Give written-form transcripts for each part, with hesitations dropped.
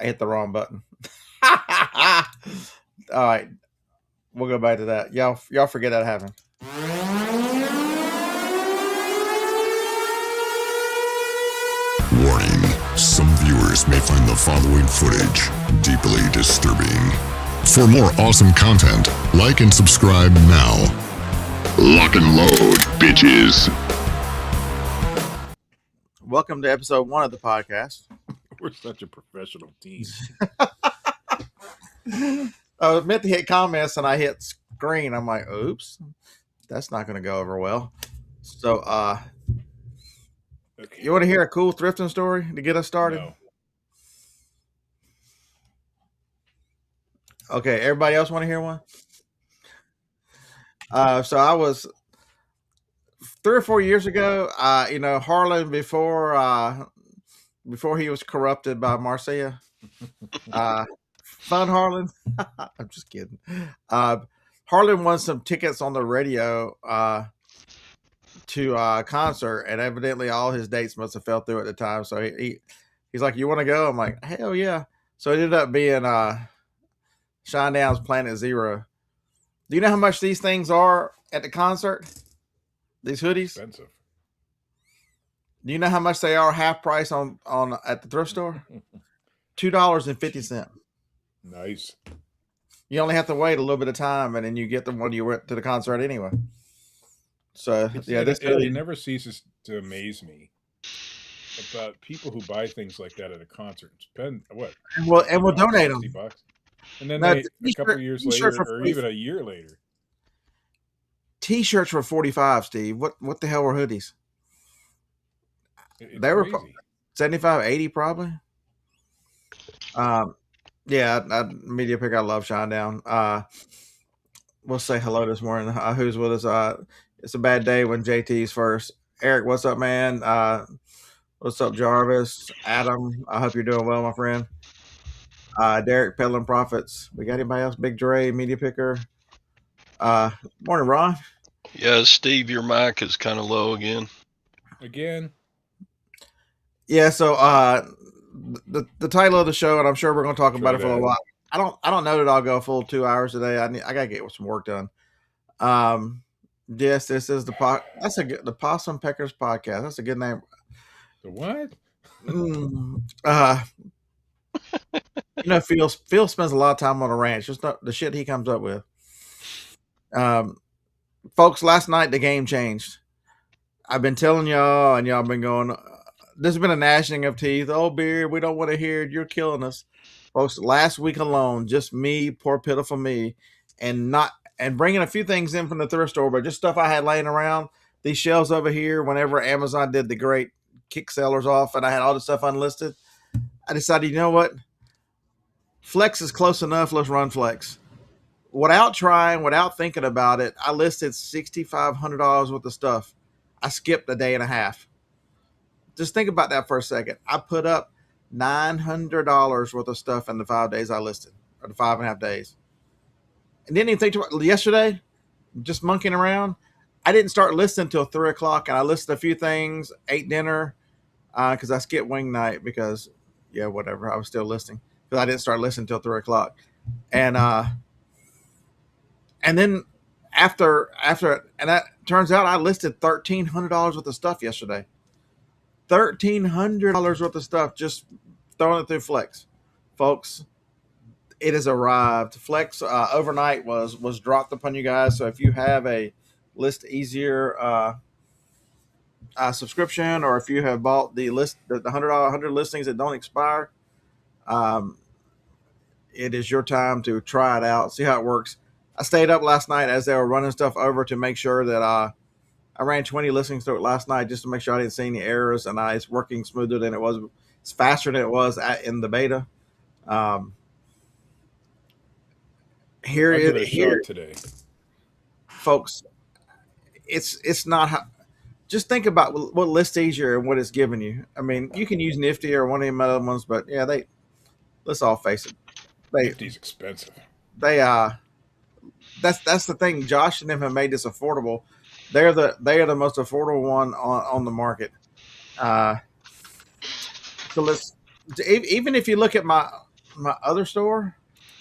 hit the wrong button. All right, we'll go back to that. Y'all forget that happened. Warning, some viewers may find the following footage deeply disturbing. For more awesome content, like and subscribe now. Lock and load, bitches. Welcome to episode 1 of the podcast. We're such a professional team. I meant to hit comments and I hit screen. I'm like, oops, that's not going to go over well. So, Okay. you want to hear a cool thrifting story to get us started? No. Okay, everybody else want to hear one? So I was 3 or 4 years ago. Harlan before he was corrupted by Marcia. Fun Harlan. I'm just kidding. Harlan won some tickets on the radio to a concert, and evidently all his dates must have fell through at the time. So he's like, "You want to go?" I'm like, "Hell yeah!" So it ended up being Shinedown's Planet Zero. Do you know how much these things are at the concert? These hoodies? Expensive. Do you know how much they are half price on at the thrift store? $2.50. Nice. You only have to wait a little bit of time, and then you get them when you went to the concert anyway. So It never ceases to amaze me about people who buy things like that at a concert. Spend what? And we'll donate them. $60. And then No, a couple of years later, or even a year later. T-shirts were $45, Steve. What the hell were hoodies? It's They were crazy. $75, $80 probably. Media Pick, I love Shinedown. We'll say hello this morning. Who's with us? It's a bad day when JT's first. Eric, what's up, man? What's up, Jarvis? Adam, I hope you're doing well, my friend. Derek, Peddling Profits. We got anybody else? Big Dre, Media Picker. Morning, Ron. Yeah, Steve, your mic is kind of low again. Yeah, so the title of the show, and I'm sure we're going to talk about it for a while. I don't know that I'll go a full 2 hours today. I got to get some work done. Yes, this is the Possum Peckers podcast. That's a good name. The what? Phil spends a lot of time on a ranch. Just not the shit he comes up with. Folks, last night the game changed. I've been telling y'all, and y'all been going. There's been a gnashing of teeth. Oh, Beard, we don't want to hear it. You're killing us, folks. Last week alone, just me, poor pitiful me, and bringing a few things in from the thrift store, but just stuff I had laying around. These shelves over here. Whenever Amazon did the great kick sellers off, and I had all the stuff unlisted, I decided, you know what? Flex is close enough. Let's run Flex. Without thinking about it, I listed $6,500 worth of stuff. I skipped a day and a half. Just think about that for a second. I put up $900 worth of stuff in the 5 days I listed, or the 5.5 days. And didn't even think about yesterday, just monkeying around. I didn't start listing until 3 o'clock, and I listed a few things, ate dinner, because I skipped wing night because, whatever. I was still listing because I didn't start listing until 3 o'clock. And then after, and that turns out I listed $1,300 worth of stuff yesterday. $1,300 worth of stuff, just throwing it through Flex. Folks, it has arrived. Flex overnight was dropped upon you guys. So if you have a List Easier subscription, or if you have bought the $100 listings that don't expire, it is your time to try it out, see how it works. I stayed up last night as they were running stuff over to make sure that I ran 20 listings through it last night just to make sure I didn't see any errors, and it's working smoother than it was. It's faster than it was in the beta. Here today, folks. It's not how. Just think about what List Easier and what it's giving you. I mean, you can use Nifty or one of the other ones, but let's all face it. Nifty's expensive. That's the thing. Josh and them have made this affordable. They are the most affordable one on the market. So even if you look at my other store.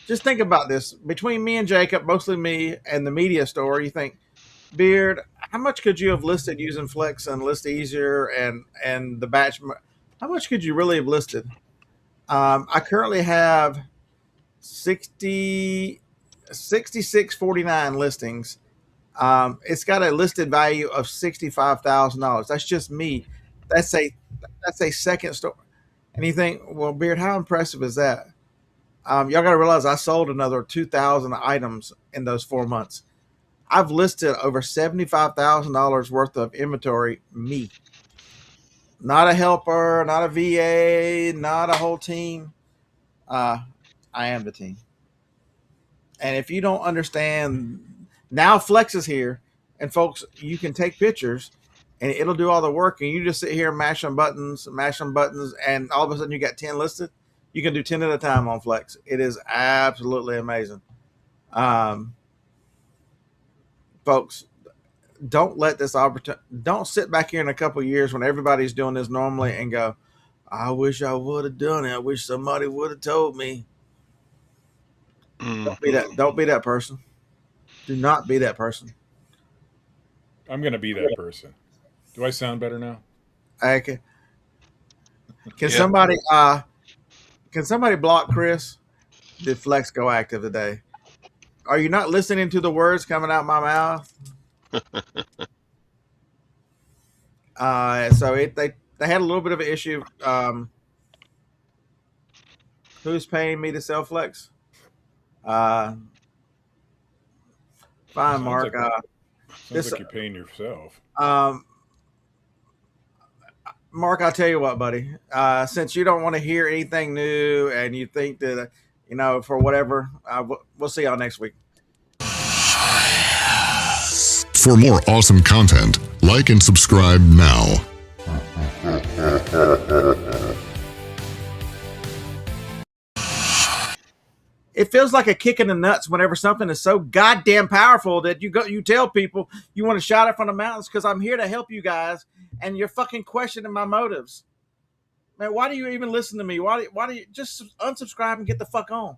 Just think about this. Between me and Jacob, mostly me, and the media store, you think, Beard, how much could you have listed using Flex and List Easier and the batch? How much could you really have listed? I currently have 60, 66.49 listings. It's got a listed value of $65,000. That's just me. That's a that's a second store. And you think, well, Beard, how impressive is that? Y'all got to realize I sold another 2,000 items in those 4 months. I've listed over $75,000 worth of inventory. Me, not a helper, not a VA, not a whole team. I am the team. And if you don't understand, now Flex is here, and folks, you can take pictures, and it'll do all the work, and you just sit here and mash on buttons, and all of a sudden you got 10 listed. You can do 10 at a time on Flex. It is absolutely amazing. Folks, don't let this opportunity. Don't sit back here in a couple of years when everybody's doing this normally and go, "I wish I would have done it. I wish somebody would have told me." Don't be that. Don't be that person. Do not be that person. I'm going to be that person. Do I sound better now? Okay. Can Yeah. somebody block Chris? Did Flex go active today? Are you not listening to the words coming out my mouth? They had a little bit of an issue. Who's paying me to sell Flex? Fine, Sounds Mark. Sounds like you're paying yourself. Mark, I'll tell you what, buddy. Since you don't want to hear anything new, and you think that for whatever, we'll see y'all next week. For more awesome content, like and subscribe now. It feels like a kick in the nuts whenever something is so goddamn powerful that you tell people you want to shout it from the mountains because I'm here to help you guys, and you're fucking questioning my motives. Man, why do you even listen to me? Why do you just unsubscribe and get the fuck on?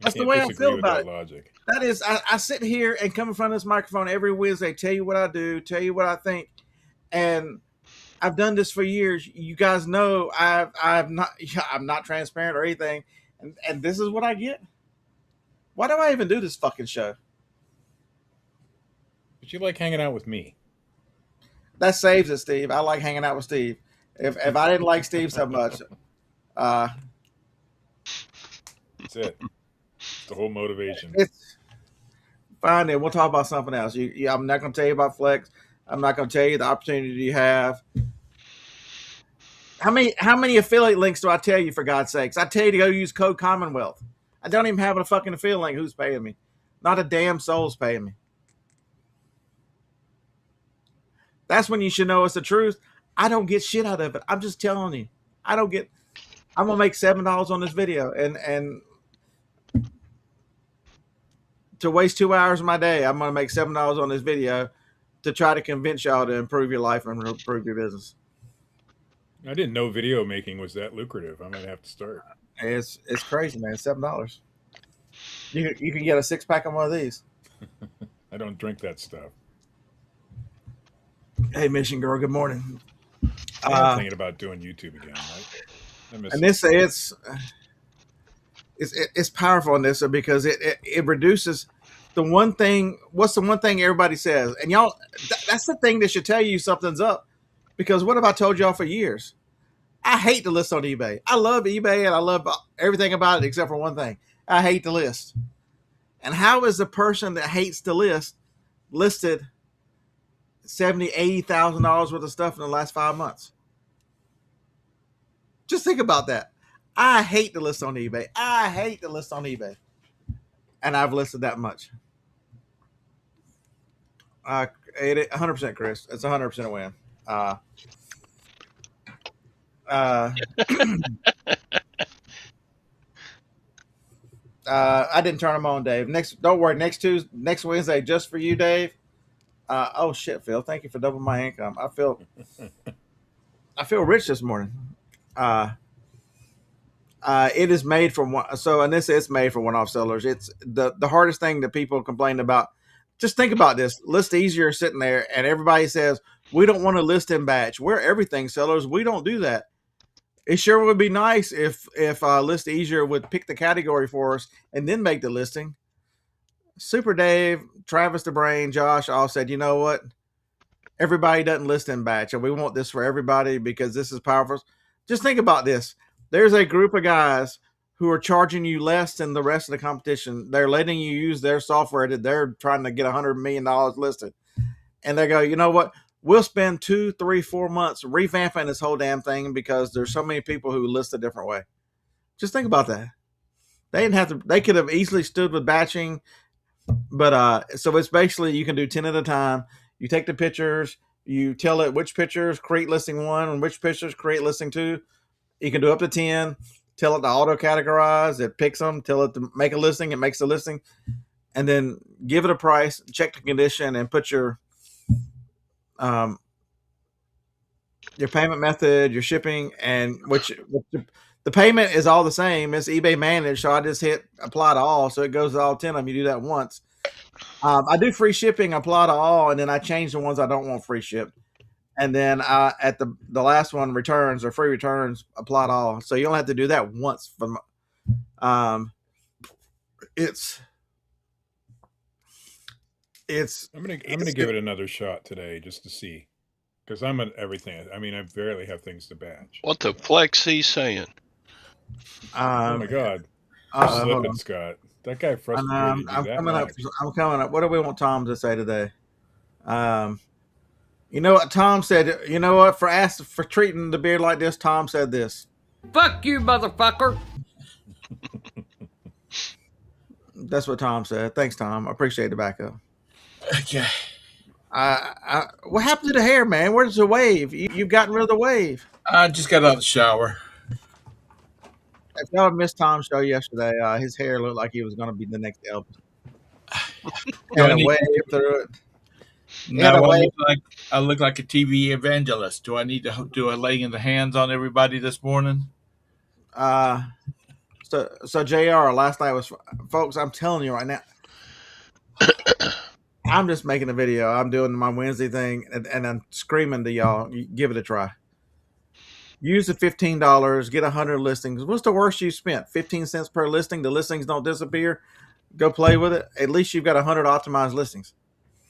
That's the way I feel about it. Logic. That is, I sit here and come in front of this microphone every Wednesday, tell you what I do, tell you what I think, and I've done this for years. You guys know I'm not transparent or anything, and this is what I get. Why do I even do this fucking show? But you like hanging out with me. That saves it, Steve. I like hanging out with Steve. If I didn't like Steve so much, That's it. It's the whole motivation. it's fine. Then we'll talk about something else. I'm not going to tell you about Flex. I'm not going to tell you the opportunity you have. How many affiliate links do I tell you, for God's sakes? I tell you to go use code Commonwealth. I don't even have a fucking affiliate link. Who's paying me? Not a damn soul's paying me. That's when you should know it's the truth. I don't get shit out of it. I'm just telling you. I'm gonna make $7 on this video, and to waste 2 hours of my day, I'm gonna make $7 on this video to try to convince y'all to improve your life and improve your business. I didn't know video making was that lucrative. I'm gonna have to start. It's crazy, man. $7. You can get a 6-pack of one of these. I don't drink that stuff. Hey, Mission Girl. Good morning. I'm thinking about doing YouTube again. I miss And it. it's powerful in this because it reduces the one thing. What's the one thing everybody says? And y'all, that's the thing that should tell you something's up. Because what have I told y'all for years? I hate to list on eBay. I love eBay and I love everything about it except for one thing. I hate to list. And how is the person that hates to list listed $70,000, $80,000 worth of stuff in the last 5 months? Just think about that. I hate to list on eBay. I hate to list on eBay. And I've listed that much. 100% Chris. It's 100% a win. I didn't turn them on, Dave. Don't worry. Next Wednesday, just for you, Dave. Oh shit, Phil. Thank you for doubling my income. I feel rich this morning. It is made from one. So, and this is made for one-off sellers. It's the hardest thing that people complain about. Just think about this: List Easier sitting there, and everybody says we don't want to list in batch. We're everything sellers. We don't do that. It sure would be nice if List Easier would pick the category for us and then make the listing. Super Dave, Travis the Brain, Josh all said, you know what? Everybody doesn't list in batch, and we want this for everybody because this is powerful. Just think about this. There's a group of guys who are charging you less than the rest of the competition. They're letting you use their software that they're trying to get $100 million listed. And they go, you know what? We'll spend 2, 3, 4 months revamping this whole damn thing because there's so many people who list a different way. Just think about that. They didn't have to. They could have easily stood with batching, but so it's basically you can do 10 at a time. You take the pictures, you tell it which pictures create listing 1 and which pictures create listing 2. You can do up to 10. Tell it to auto categorize. It picks them. Tell it to make a listing. It makes the listing, and then give it a price. Check the condition and put your payment method, your shipping, and which the payment is all the same. It's eBay managed, so I just hit apply to all, so it goes to all 10 of them. You do that once. I do free shipping, apply to all, and then I change the ones I don't want free shipped. And then at the last one, returns or free returns, apply to all. So you only have to do that once. It's I'm gonna give it another shot today just to see, because I'm at everything. I mean, I barely have things to batch. What the flex he saying? Oh my god! Slip it, Scott. That guy frustrated you I'm that coming much. I'm coming up. What do we want Tom to say today? You know what Tom said? You know what? For treating the beard like this, Tom said this. Fuck you, motherfucker. That's what Tom said. Thanks, Tom. I appreciate the backup. Okay. What happened to the hair, man? Where's the wave? You've gotten rid of the wave. I just got out of the shower. If y'all missed Tom's show yesterday, his hair looked like he was going to be the next Elvis. Had a wave through it. Now I look like a TV evangelist. Do I need to do a laying in the hands on everybody this morning? So JR, last night was, folks, I'm telling you right now, I'm just making a video. I'm doing my Wednesday thing, and I'm screaming to y'all, give it a try. Use the $15, get 100 listings. What's the worst you spent? 15 cents per listing. The listings don't disappear. Go play with it. At least you've got 100 optimized listings.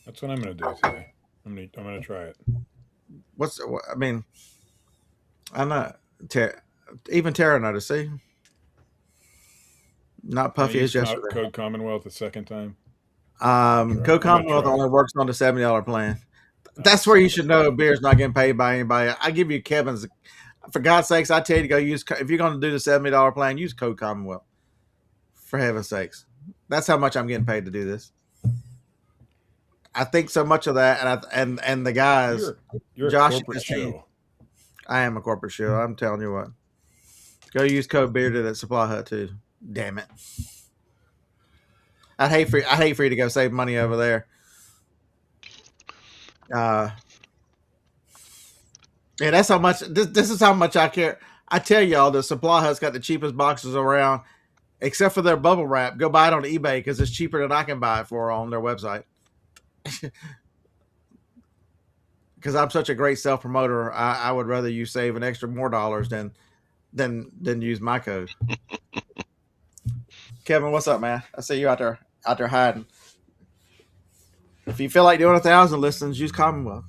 That's what I'm gonna do today. I'm gonna try it. I'm not. Even Tara noticed. See, not puffy as yesterday. Code Commonwealth the second time. Code Commonwealth only works on the $70 plan. That's where you should know beer's not getting paid by anybody. I give you Kevin's. For God's sakes, I tell you to go use. If you're going to do the $70 plan, use Code Commonwealth. For heaven's sakes, that's how much I'm getting paid to do this. I think so much of that, and the guys. You're Josh, a corporate show. I am a corporate show. I'm telling you what. Go use code Bearded at Supply Hut too. Damn it. I'd hate for you to go save money over there. Yeah, that's how much. This is how much I care. I tell y'all, the Supply Hut's got the cheapest boxes around, except for their bubble wrap. Go buy it on eBay because it's cheaper than I can buy it for on their website. Because I'm such a great self promoter, I would rather you save an extra more dollars than use my code. Kevin, what's up, man? I see you out there hiding. If you feel like doing 1,000 listings, use Commonwealth.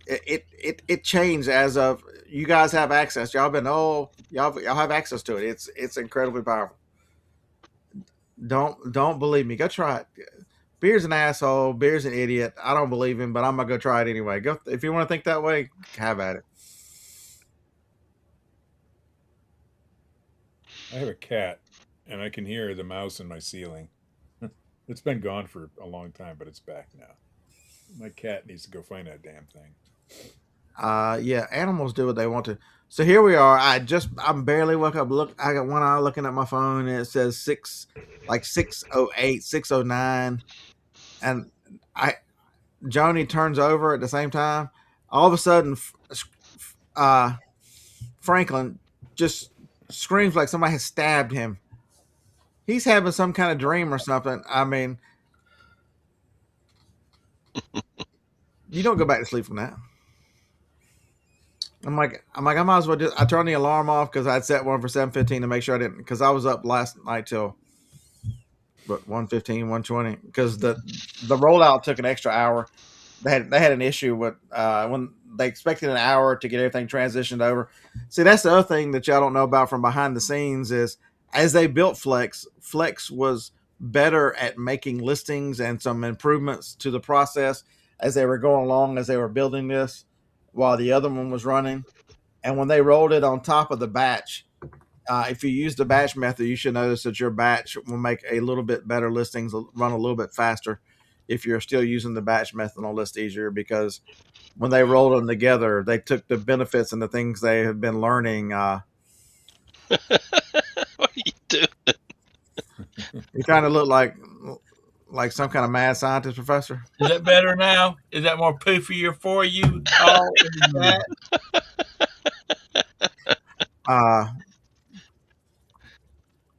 It changed as of you guys have access. Y'all have access to it. It's incredibly powerful. Don't believe me. Go try it. Beer's an asshole. Beer's an idiot. I don't believe him, but I'm gonna go try it anyway. Go if you want to think that way. Have at it. I have a cat, and I can hear the mouse in my ceiling. It's been gone for a long time, but it's back now. My cat needs to go find that damn thing. Yeah, animals do what they want to. So here we are. I'm barely woke up. Look, I got one eye looking at my phone, and it says 6:08, 6:09, and Joni turns over at the same time. All of a sudden, Franklin just screams like somebody has stabbed him. He's having some kind of dream or something. I mean, you don't go back to sleep from that. I might as well just. I turned the alarm off because I'd set one for 7:15 to make sure I didn't. Because I was up last night till, but 1:15, 1:20. Because the rollout took an extra hour. They had an issue with when they expected an hour to get everything transitioned over. See, that's the other thing that y'all don't know about from behind the scenes is as they built Flex, Flex was better at making listings and some improvements to the process as they were going along as they were building this while the other one was running. And when they rolled it on top of the batch, if you use the batch method, you should notice that your batch will make a little bit better listings, run a little bit faster. If you're still using the batch method on List Easier, because when they rolled them together, they took the benefits and the things they had been learning. What are you doing? You're trying to look like some kind of mad scientist professor. Is that better now? Is that more poofier for you? Oh, that?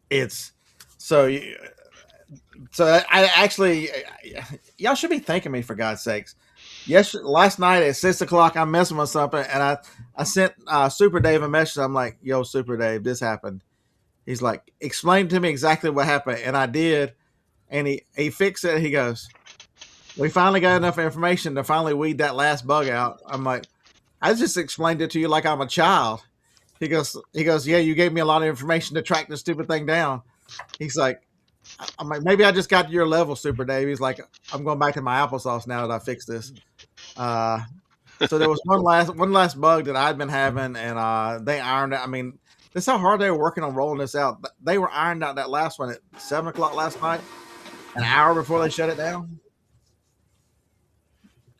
It's so. So I actually, y'all should be thanking me for God's sakes. Yes, last night at 6:00, I'm messing with something, and I sent Super Dave a message. I'm like, "Yo, Super Dave, this happened." He's like, "Explain to me exactly what happened," and I did, and he fixed it. He goes, "We finally got enough information to finally weed that last bug out." I'm like, "I just explained it to you like I'm a child." He goes, "Yeah, you gave me a lot of information to track this stupid thing down." He's like. I'm like, maybe I just got to your level, Super Dave. He's like, I'm going back to my applesauce now that I fixed this. So there was one last bug that I'd been having, and they ironed it. I mean, this is how hard they were working on rolling this out. They were ironed out that last one at 7:00 last night, an hour before they shut it down.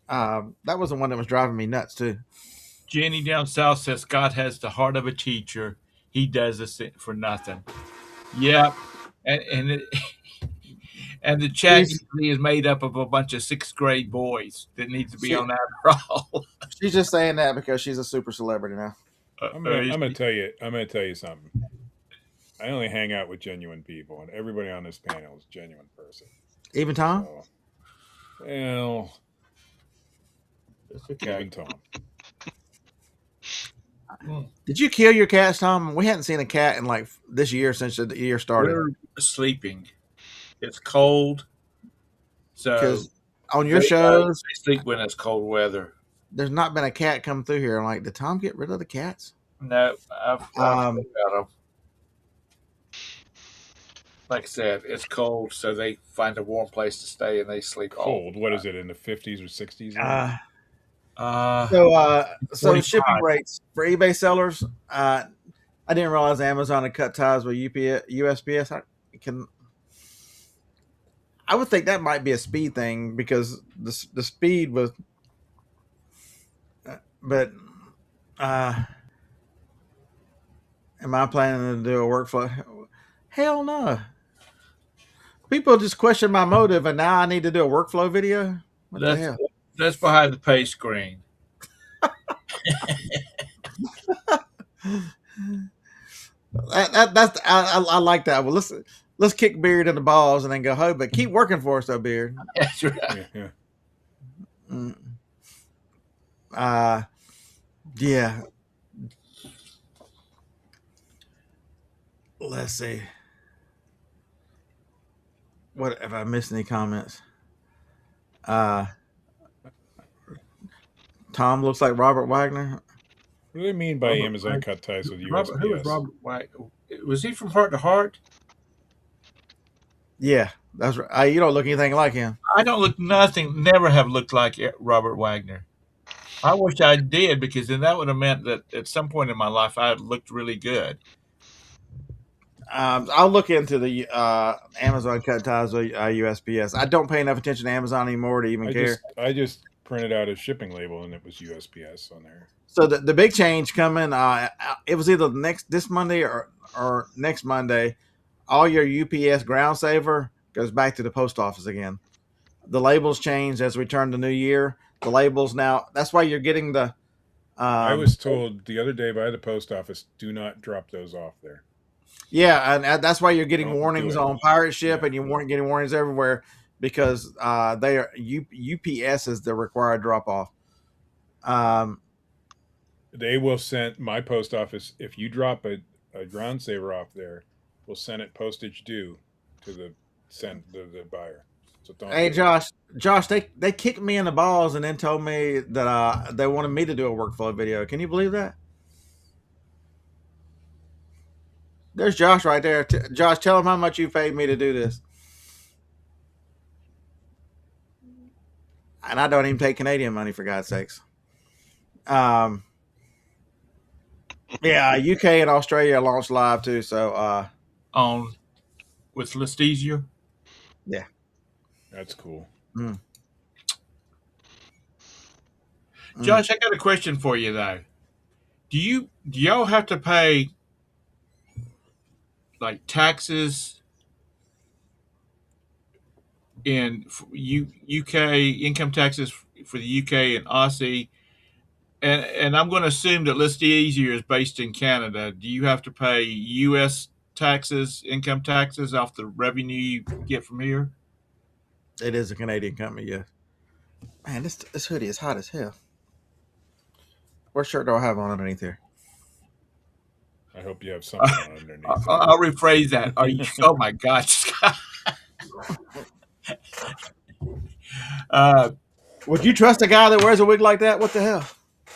That was the one that was driving me nuts too. Jenny down south says Scott has the heart of a teacher. He does this for nothing. Yep. And and the chat usually is made up of a bunch of 6th grade boys that needs to be on Adderall. She's just saying that because she's a super celebrity now. I'm gonna tell you something. I only hang out with genuine people, and everybody on this panel is a genuine person. Even Tom? So, well, okay. even Tom. Did you kill your cats, Tom? We hadn't seen a cat in like this year since the year started. We're sleeping. It's cold. So on your shows, they sleep when it's cold weather. There's not been a cat come through here. I'm like, did Tom get rid of the cats? No, I've got them. Like I said, it's cold, so they find a warm place to stay and they sleep cold. What is it, in the 50s or 60s? So shipping rates for eBay sellers. I didn't realize Amazon had cut ties with USPS. I would think that might be a speed thing because the speed was, but am I planning to do a workflow? Hell no. People just question my motive, and now I need to do a workflow video. What the hell? That's behind the pay screen. I like that. Well, let's kick Beard in the balls and then go home. But keep working for us, though, Beard. That's right. Yeah. Let's see. What have I missed any comments? Tom looks like Robert Wagner. What do they mean by Amazon cut ties with USPS? Who was Robert Wagner? Was he from Heart to Heart? Yeah, that's right. You don't look anything like him. I don't look nothing. Never have looked like Robert Wagner. I wish I did, because then that would have meant that at some point in my life I had looked really good. I'll look into the Amazon cut ties with USPS. I don't pay enough attention to Amazon anymore to even care. I just printed out a shipping label and it was USPS on there. So the big change coming, it was either this Monday or next Monday. All your UPS ground saver goes back to the post office again. The labels changed as we turned the new year. The labels now. That's why you're getting the. I was told the other day by the post office, do not drop those off there. Yeah, and that's why you're getting Don't do warnings it. on pirate ship, Yeah. and you weren't getting warnings everywhere because they are UPS is the required drop off. They will send my post office, if you drop a ground saver off there, will send it postage due to the buyer. So don't Hey, do it. Josh, they kicked me in the balls and then told me that they wanted me to do a workflow video. Can you believe that? There's Josh right there. Josh, tell him how much you paid me to do this. And I don't even take Canadian money, for God's sakes. Yeah, UK and Australia launched live too. So On with Listesia. yeah. That's cool. Josh, I got a question for you though. Do y'all have to pay like taxes in UK, income taxes for the UK and Aussie? And I'm going to assume that List Easier is based in Canada. Do you have to pay U.S. taxes, income taxes off the revenue you get from here? It is a Canadian company, yeah. Man, this hoodie is hot as hell. What shirt do I have on underneath here? I hope you have something on underneath. I'll rephrase that. Are you? Oh my God, Scott. Would you trust a guy that wears a wig like that? What the hell?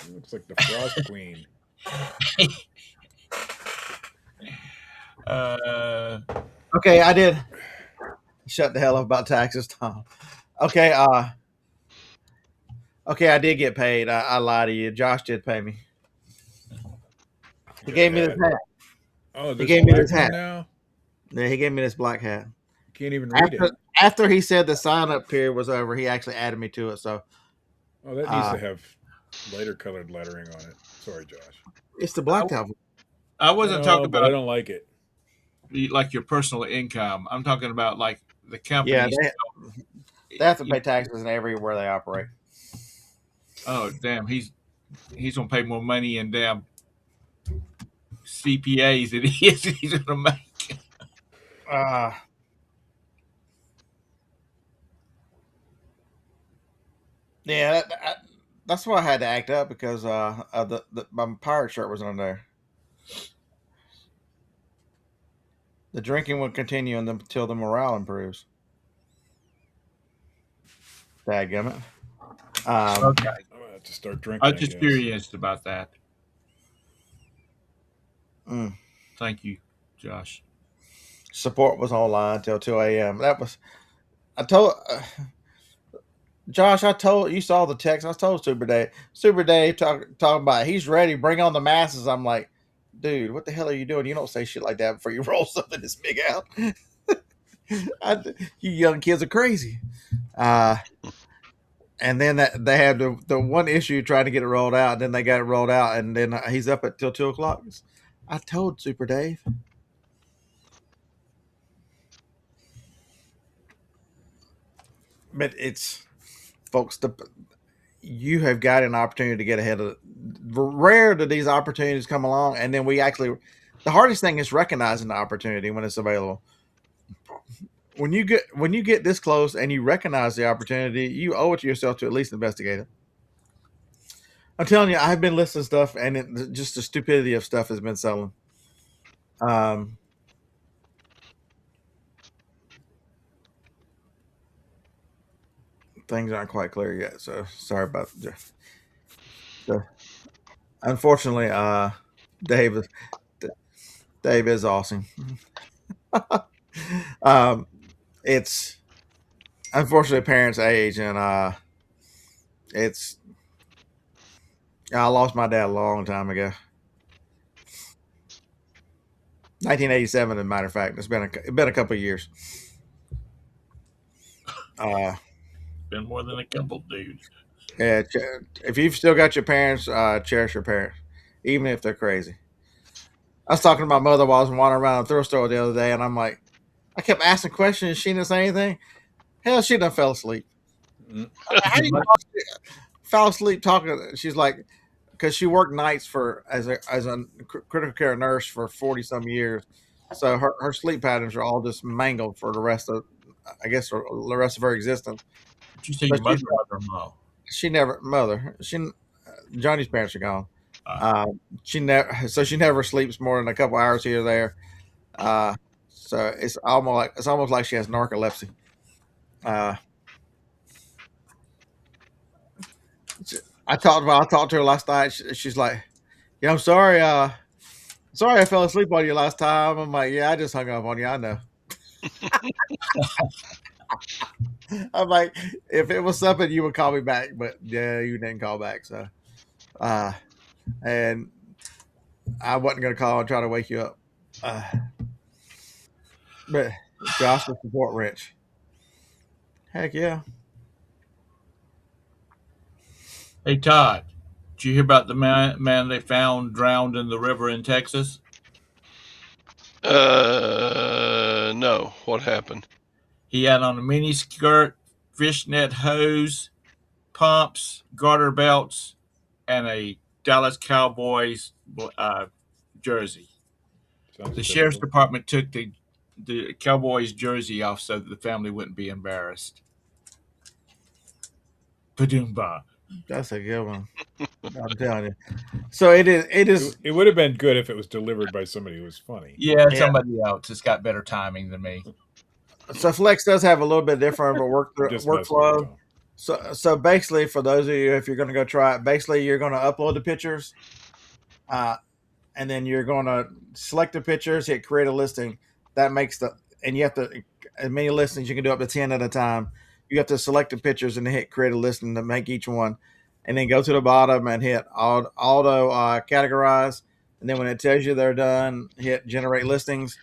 It looks like the Frost Queen. Okay, I did. Shut the hell up about taxes, Tom. Okay, okay, I did get paid. I lied to you. Josh did pay me. He gave me this hat. Oh, He gave me this black hat. one now? Yeah, he gave me this black hat. You can't even read it. After he said the sign up period was over, he actually added me to it. So Oh, that needs to have lighter colored lettering on it. Sorry, Josh. it's the black top. I wasn't No, talking but about I don't like it. like your personal income. I'm talking about like the company. Yeah, they have to pay taxes in everywhere they operate. Oh damn, he's gonna pay more money in damn CPAs than he's gonna make. Yeah, that's why I had to act up because my pirate shirt was on there. The drinking will continue until the morale improves. Dadgummit. Okay, I'm gonna have to start drinking. I was just curious about that. Thank you, Josh. Support was online till 2 a.m. I told Josh, you saw the text. I told Super Dave talking about he's ready, bring on the masses. I'm like, dude, what the hell are you doing? You don't say shit like that before you roll something this big out. You young kids are crazy. And then they had the one issue trying to get it rolled out, and then they got it rolled out, and then he's up until 2 o'clock. I told Super Dave. But it's, folks, you have got an opportunity to get ahead of it. Rare do these opportunities come along, and then the hardest thing is recognizing the opportunity when it's available. When you get this close and you recognize the opportunity, you owe it to yourself to at least investigate it. I'm telling you, I've been listening to stuff, and just the stupidity of stuff has been selling. Things aren't quite clear yet, so sorry about unfortunately, Dave is awesome. It's unfortunately parents' age, and I lost my dad a long time ago. 1987, as a matter of fact. It's been a couple of years. Been more than a couple, dude. Yeah, if you've still got your parents, cherish your parents, even if they're crazy. I was talking to my mother while I was wandering around the thrift store the other day, and I'm like, I kept asking questions. She didn't say anything. Hell, she done fell asleep. How do you fall asleep talking? She's like, because she worked nights for as a critical care nurse for 40 some years, so her sleep patterns are all just mangled for the rest of, I guess, for the rest of her existence. Did you say your But mother or your mom? she never mother she Johnny's parents are gone. Uh, Uh, she never sleeps more than a couple hours here or there. Uh, so it's almost like she has narcolepsy. Uh, I talked to her last night. She's like, "Yeah, I'm sorry. Sorry, I fell asleep on you last time." I'm like, "Yeah, I just hung up on you. I know." I'm like, "If it was something, you would call me back, but yeah, you didn't call back." So, uh, and I wasn't gonna call and try to wake you up. But Josh, the support wrench. Heck yeah. hey, Todd, did you hear about the man they found drowned in the river in Texas? No. What happened? He had on a mini skirt, fishnet hose, pumps, garter belts, and a Dallas Cowboys jersey. Sounds The sheriff's typical. department took the Cowboys jersey off so that the family wouldn't be embarrassed. Padoomba. That's a good one. I'm telling you. So it is. It is. It would have been good if it was delivered by somebody who was funny. Yeah, Yeah. somebody else has got better timing than me. So Flex does have a little bit different of a Just messing with workflow. Tom. So basically, for those of you, if you're going to go try it, basically you're going to upload the pictures, uh, and then you're going to select the pictures, hit create a listing. That makes and you have to, as many listings you can do up to 10 at a time. You have to select the pictures and hit create a listing to make each one, and then go to the bottom and hit auto categorize. And then when it tells you they're done, hit generate listings.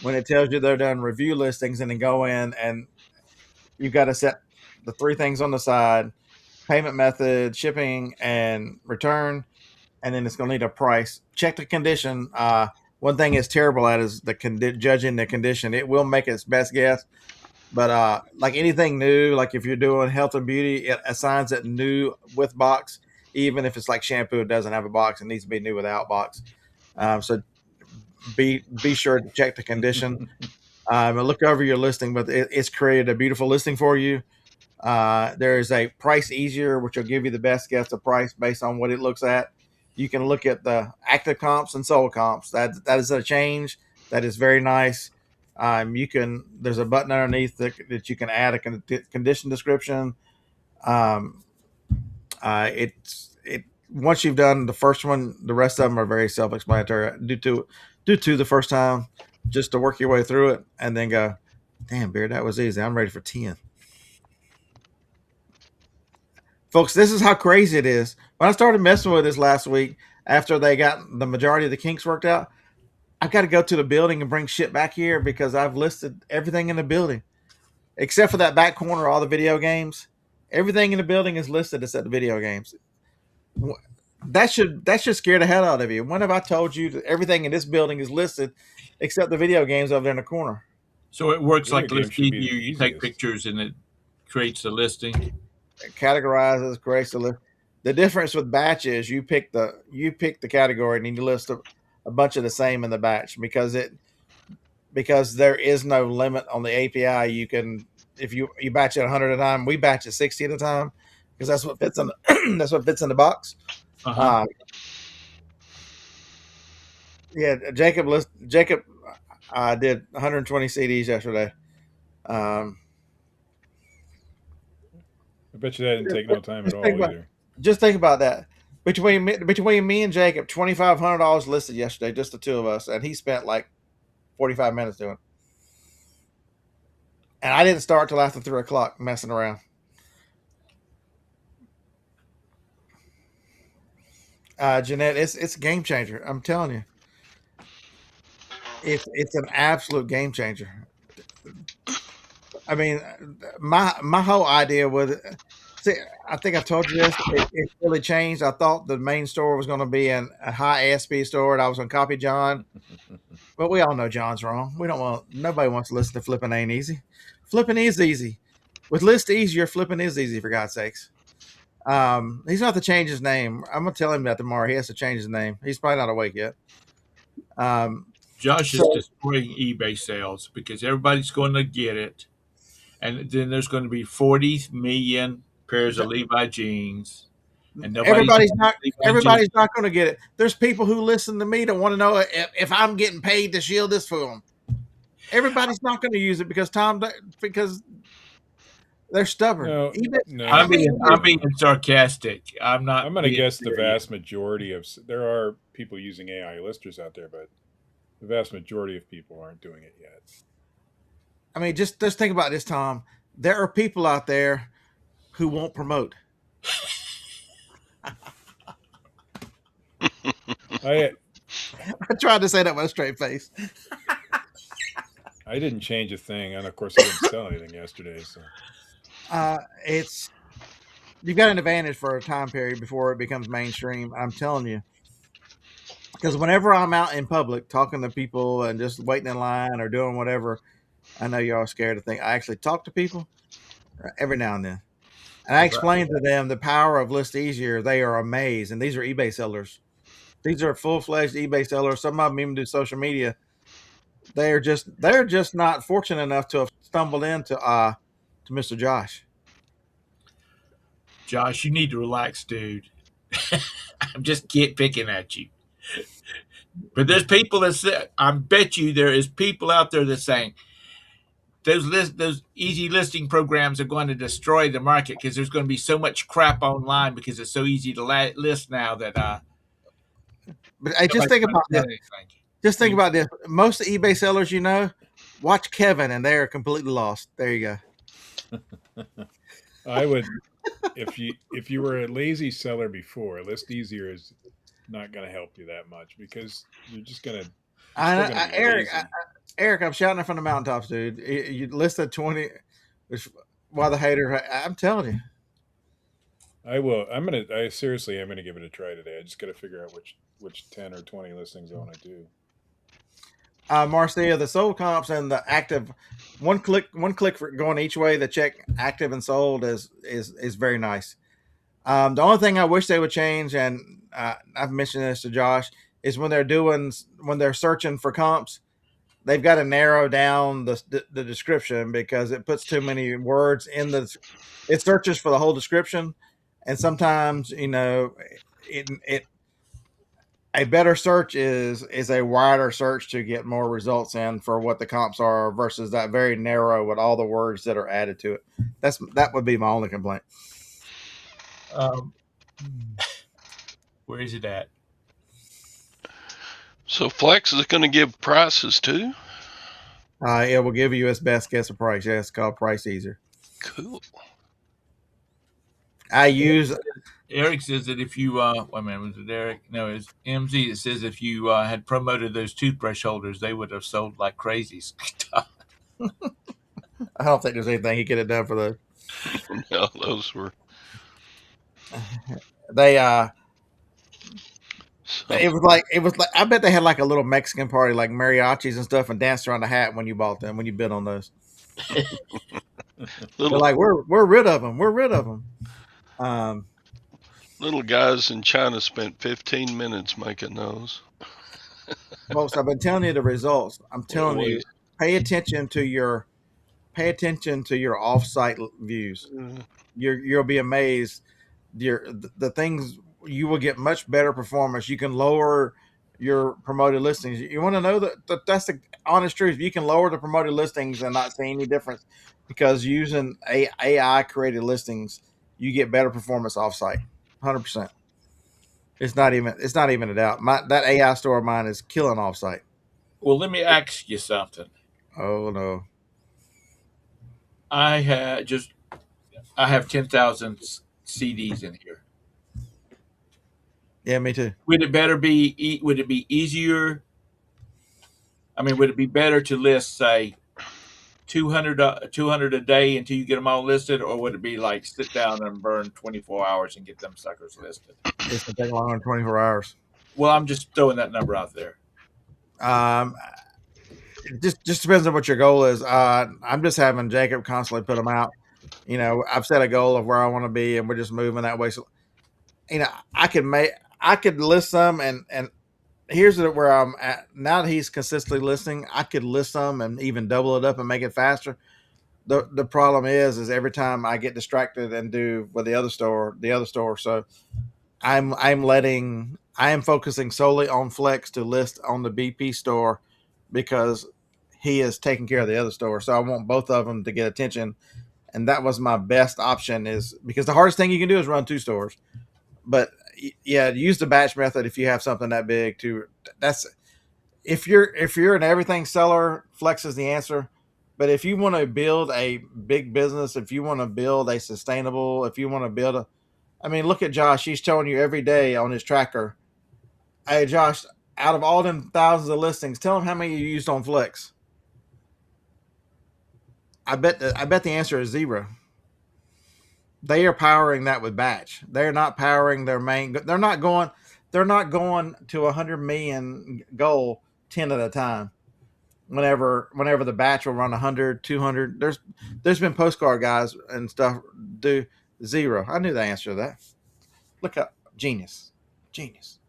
When it tells you they're done, review listings, and then go in and you've got to set the three things on the side: payment method, shipping, and return. And then it's going to need a price. Check the condition. One thing it's terrible at is judging the condition. It will make its best guess, but like anything new, like if you're doing health and beauty, it assigns it new with box. Even if it's like shampoo, it doesn't have a box. It needs to be new without box. So be sure to check the condition. And look over your listing, but it's created a beautiful listing for you. There is a price easier, which will give you the best guess of price based on what it looks at. You can look at the active comps and sold comps. That is a change. That is very nice. There's a button underneath that you can add a condition description. It once you've done the first one, the rest of them are very self-explanatory. Due to the first time, just to work your way through it and then go, damn, Beard, that was easy. I'm ready for 10. Folks, this is how crazy it is. When I started messing with this last week, after they got the majority of the kinks worked out, I've got to go to the building and bring shit back here because I've listed everything in the building. Except for that back corner, all the video games. Everything in the building is listed except the video games. That should scare the hell out of you. When have I told you that everything in this building is listed except the video games over there in the corner? So it works Video like games should listing. be the You take easiest. pictures and it creates a listing. It categorizes, creates a list. The difference with batch is you pick the category and then you list a bunch of the same in the batch because there is no limit on the API. You can, if you batch it 100 at a time, we batch it 60 at a time because that's what fits in that's what fits in the box. Uh-huh. Yeah, Jacob did 120 CDs yesterday. I bet you that didn't take no time at Just think all about, either. just think about that. Between me and Jacob, $2,500 listed yesterday, just the two of us, and he spent like 45 minutes doing it. And I didn't start till after 3 o'clock messing around. Jeanette, it's a game changer. I'm telling you, it's an absolute game changer. I mean, my whole idea was, see, I think I told you this. It really changed. I thought the main store was going to be a high ASP store, and I was going to copy John. But we all know John's wrong. Nobody wants to listen to flipping ain't easy. Flipping is easy. With List Easier, flipping is easy, for God's sakes. He's not to change his name. I'm gonna tell him that tomorrow. He has to change his name. He's probably not awake yet. Josh So is destroying eBay sales because everybody's going to get it, and then there's going to be 40 million pairs of Levi jeans, and nobody's everybody's going to not get Levi jeans. everybody's not going to get it. There's people who listen to me that want to know if I'm getting paid to shield this for them. Everybody's not going to use it because they're stubborn. No, Even, no. I'm being sarcastic. I'm not. I'm going to being guess the serious. vast majority of there are people using AI listers out there, but the vast majority of people aren't doing it yet. I mean, just think about this, Tom. There are people out there who won't promote. I tried to say that with a straight face. I didn't change a thing, and of course I didn't sell anything yesterday. So It's you've got an advantage for a time period before it becomes mainstream. I'm telling you, because whenever I'm out in public talking to people and just waiting in line or doing whatever, I know y'all are scared to think I actually talk to people every now and then, and I explain to them the power of List Easier. They are amazed, and these are eBay sellers. These are full-fledged eBay sellers. Some of them even do social media. They're just not fortunate enough to have stumbled into Mr. Josh. Josh, you need to relax, dude. I'm just picking at you. But there's people that say, I bet you there is people out there that saying those easy listing programs are going to destroy the market because there's going to be so much crap online because it's so easy to list now that But I just think about this. Just think about this. Most eBay sellers, watch Kevin, and they are completely lost. There you go. I would, if you were a lazy seller before, List Easier is not going to help you that much because you're just going to. Eric, I'm shouting it from the mountaintops, dude. You listed 20. While the hater, I'm telling you. I will. I seriously am gonna give it a try today. I just got to figure out which 10 or 20 listings I want to do. Marcia, the sold comps and the active, one click for going each way. The check active and sold is very nice. The only thing I wish they would change, and I've mentioned this to Josh, is when they're searching for comps, they've got to narrow down the description because it puts too many words in it searches for the whole description, and sometimes a better search is a wider search to get more results in for what the comps are versus that very narrow with all the words that are added to it. That would be my only complaint. Where is it at? So Flex is going to give prices too? It will give you its best guess of price. Yeah, it's called Price Easier. Cool. Eric says that if you wait a minute, was it Eric? No, it's MZ that says if you had promoted those toothbrush holders, they would have sold like crazy. I don't think there's anything he could have done for those. No, those were they it was like I bet they had like a little Mexican party, like mariachis and stuff, and danced around the hat when you bought them, when you bid on those. They're like, we're rid of them. We're rid of them. Little guys in China spent 15 minutes making those. Folks, I've been telling you the results. I'm telling you, pay attention to your off-site views. You'll be amazed. The things, you will get much better performance. You can lower your promoted listings. You want to know that that's the honest truth. You can lower the promoted listings and not see any difference because using AI created listings, you get better performance off-site. 100%. It's not even a doubt. That AI store of mine is killing off-site. Well, let me ask you something. Oh no. I have 10,000 CDs in here. Yeah, me too. Would it be easier? I mean, would it be better to list, say, 200 a day until you get them all listed, or would it be like sit down and burn 24 hours and get them suckers listed? It's gonna take longer than 24 hours. Well, I'm just throwing that number out there. It just depends on what your goal is. I'm just having Jacob constantly put them out. I've set a goal of where I want to be, and we're just moving that way. So, I could list some, and here's where I'm at now that he's consistently listening. I could list some and even double it up and make it faster. The problem is every time I get distracted and do with the other store. So I am focusing solely on Flex to list on the BP store because he is taking care of the other store. So I want both of them to get attention, and that was my best option. Is because the hardest thing you can do is run two stores, but yeah, use the batch method if you have something that big. To that's if you're an everything seller, Flex is the answer. But if you want to build a big business, if you want to build a sustainable, if you want to build a, I mean, look at Josh. He's showing you every day on his tracker. Hey, Josh, out of all them thousands of listings, tell him how many you used on Flex. I bet the answer is zero. They are powering that with batch. They're not powering their main. They're not going. They're not going to 100 million goal 10 at a time. Whenever the batch will run 100, 200. There's been postcard guys and stuff do zero. I knew the answer to that. Look up genius, genius.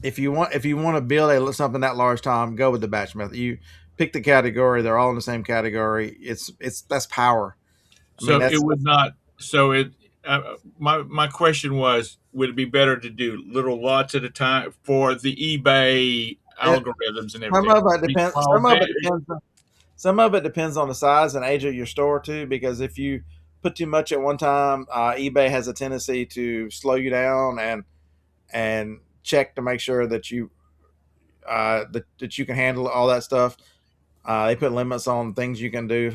If you want to build something that large, Tom, go with the batch method. You pick the category; they're all in the same category. It's that's power. I mean, So it would not. So it. My question was, would it be better to do little lots at a time for the eBay it, algorithms and some everything? of it depends. Small batch. Some of it depends on the size and age of your store too. Because if you put too much at one time, eBay has a tendency to slow you down and check to make sure that that you can handle all that stuff. They put limits on things you can do.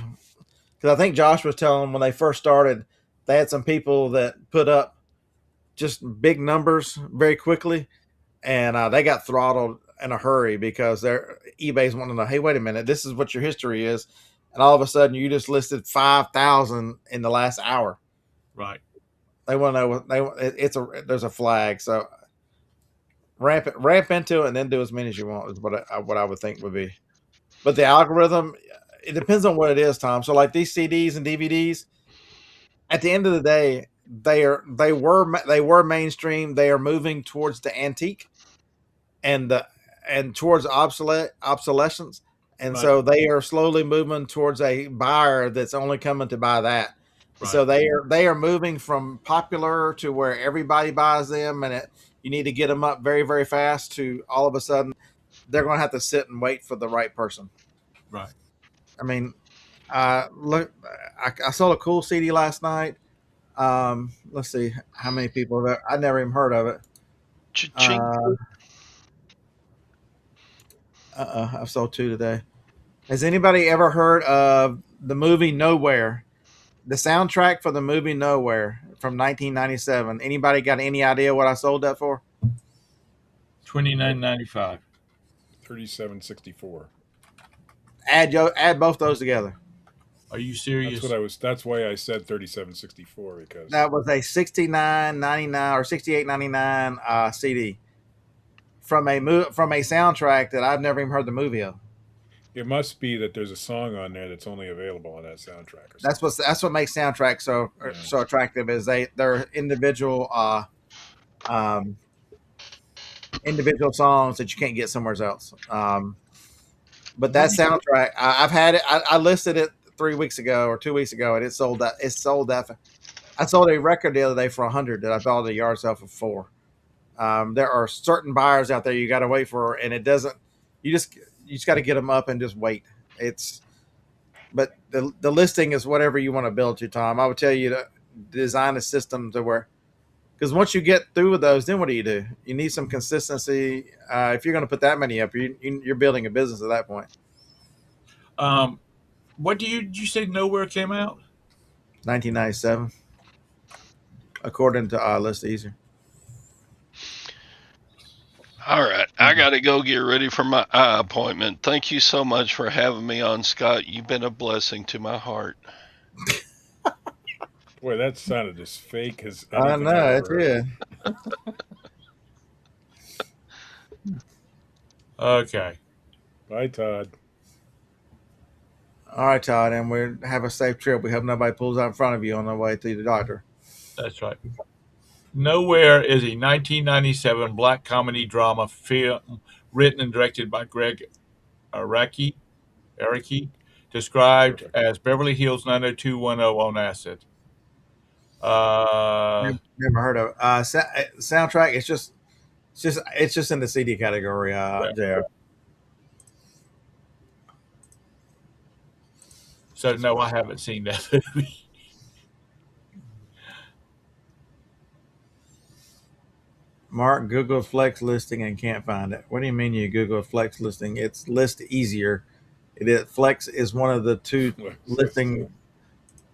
Because I think Josh was telling them when they first started, they had some people that put up just big numbers very quickly, and they got throttled in a hurry because their eBay's wanting to know, hey, wait a minute, this is what your history is, and all of a sudden you just listed 5,000 in the last hour. Right. They want to know there's a flag, so ramp into it and then do as many as you want is what I would think would be. But the algorithm, it depends on what it is, Tom. So like these CDs and DVDs, at the end of the day, they were mainstream. They are moving towards the antique and towards obsolescence, and Right. so they are slowly moving towards a buyer that's only coming to buy that. Right. So they are moving from popular to where everybody buys them, and you need to get them up very very fast. To all of a sudden, they're going to have to sit and wait for the right person. Right. I mean, look, I sold a cool CD last night. Let's see how many people there. I never even heard of it. Cha-ching. I've sold two today. Has anybody ever heard of the movie Nowhere? The soundtrack for the movie Nowhere from 1997. Anybody got any idea what I sold that for? $29.95. 3764. Add both those together. Are you serious? That's why I said 3764 because That was a $69.99 or $68.99 CD from a soundtrack that I've never even heard the movie of. it must be that there's a song on there that's only available on that soundtrack. Or That's what makes soundtracks so attractive is they're individual individual songs that you can't get somewhere else. But that soundtrack, I've had it. I listed it 3 weeks ago or 2 weeks ago, and it sold that. It sold that. I sold a record the other day for 100 that I bought at a yard sale for 4. There are certain buyers out there you got to wait for, and it doesn't. You just got to get them up and just wait. But the listing is whatever you want to build to, Tom. I would tell you to design a system to where, because once you get through with those, then what do? You need some consistency. If you're going to put that many up, you're building a business at that point. What did you say Nowhere came out? 1997, according to List Easier. All right, I got to go get ready for my eye appointment. Thank you so much for having me on, Scott. You've been a blessing to my heart. Boy, that sounded as fake as I anything know I've it's ever good. Okay. Bye, Todd. All right, Todd, and we have a safe trip. We hope nobody pulls out in front of you on the way to the doctor. That's right. Nowhere is a 1997 black comedy drama film written and directed by Greg Araki, Araki described Perfect. as Beverly Hills 90210 on acid. Uh, Never heard of it. Soundtrack. It's just in the CD category. yeah. Jr. So no, I haven't seen that movie. Mark Google Flex listing and can't find it. What do you mean you Google Flex listing? It's list easier. It is Flex is one of the two Flex listing.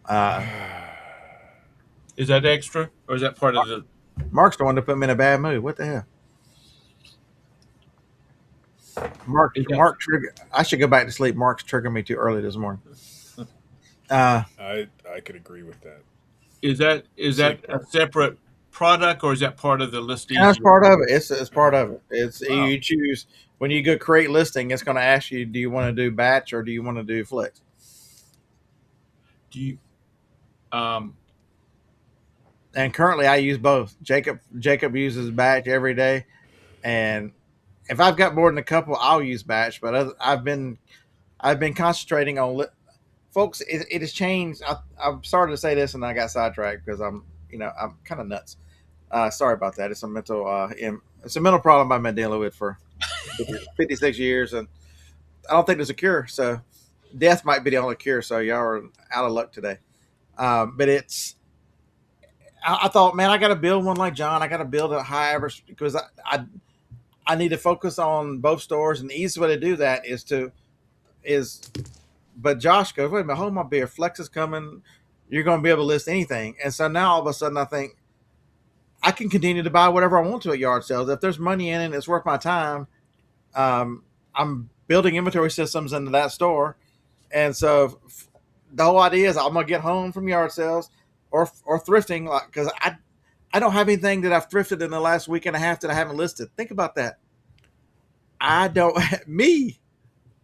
Uh, Is that extra, or is that part of the? Mark's the one to put me in a bad mood. What the hell? Is that, Mark trigger. I should go back to sleep. Mark's triggering me too early this morning. I could agree with that. is that Sleep a part. separate product, or is that part of the list That's easier? part of it. It's part of it. It's Oh, you choose when you go create listing. It's going to ask you, do you want to do batch or do you want to do flex? do you? Um, And currently, I use both. Jacob uses batch every day, and if I've got more than a couple, I'll use batch. But I've been concentrating on folks. It has changed. I'm sorry to say this, and I got sidetracked because I'm kind of nuts. Sorry about that. It's a mental problem I've been dealing with for 56 years, and I don't think there's a cure. So death might be the only cure. So y'all are out of luck today. But I thought, man, I got to build one like John. I got to build a high average because I need to focus on both stores, and the easiest way to do that is. But Josh goes, wait a minute, hold my beer. Flex is coming. You're going to be able to list anything. And so now all of a sudden, I think I can continue to buy whatever I want to at yard sales. If there's money in it, and it's worth my time. I'm building inventory systems into that store, and so the whole idea is I'm gonna get home from yard sales or thrifting, like because I don't have anything that I've thrifted in the last week and a half that I haven't listed. Think about that. I don't me,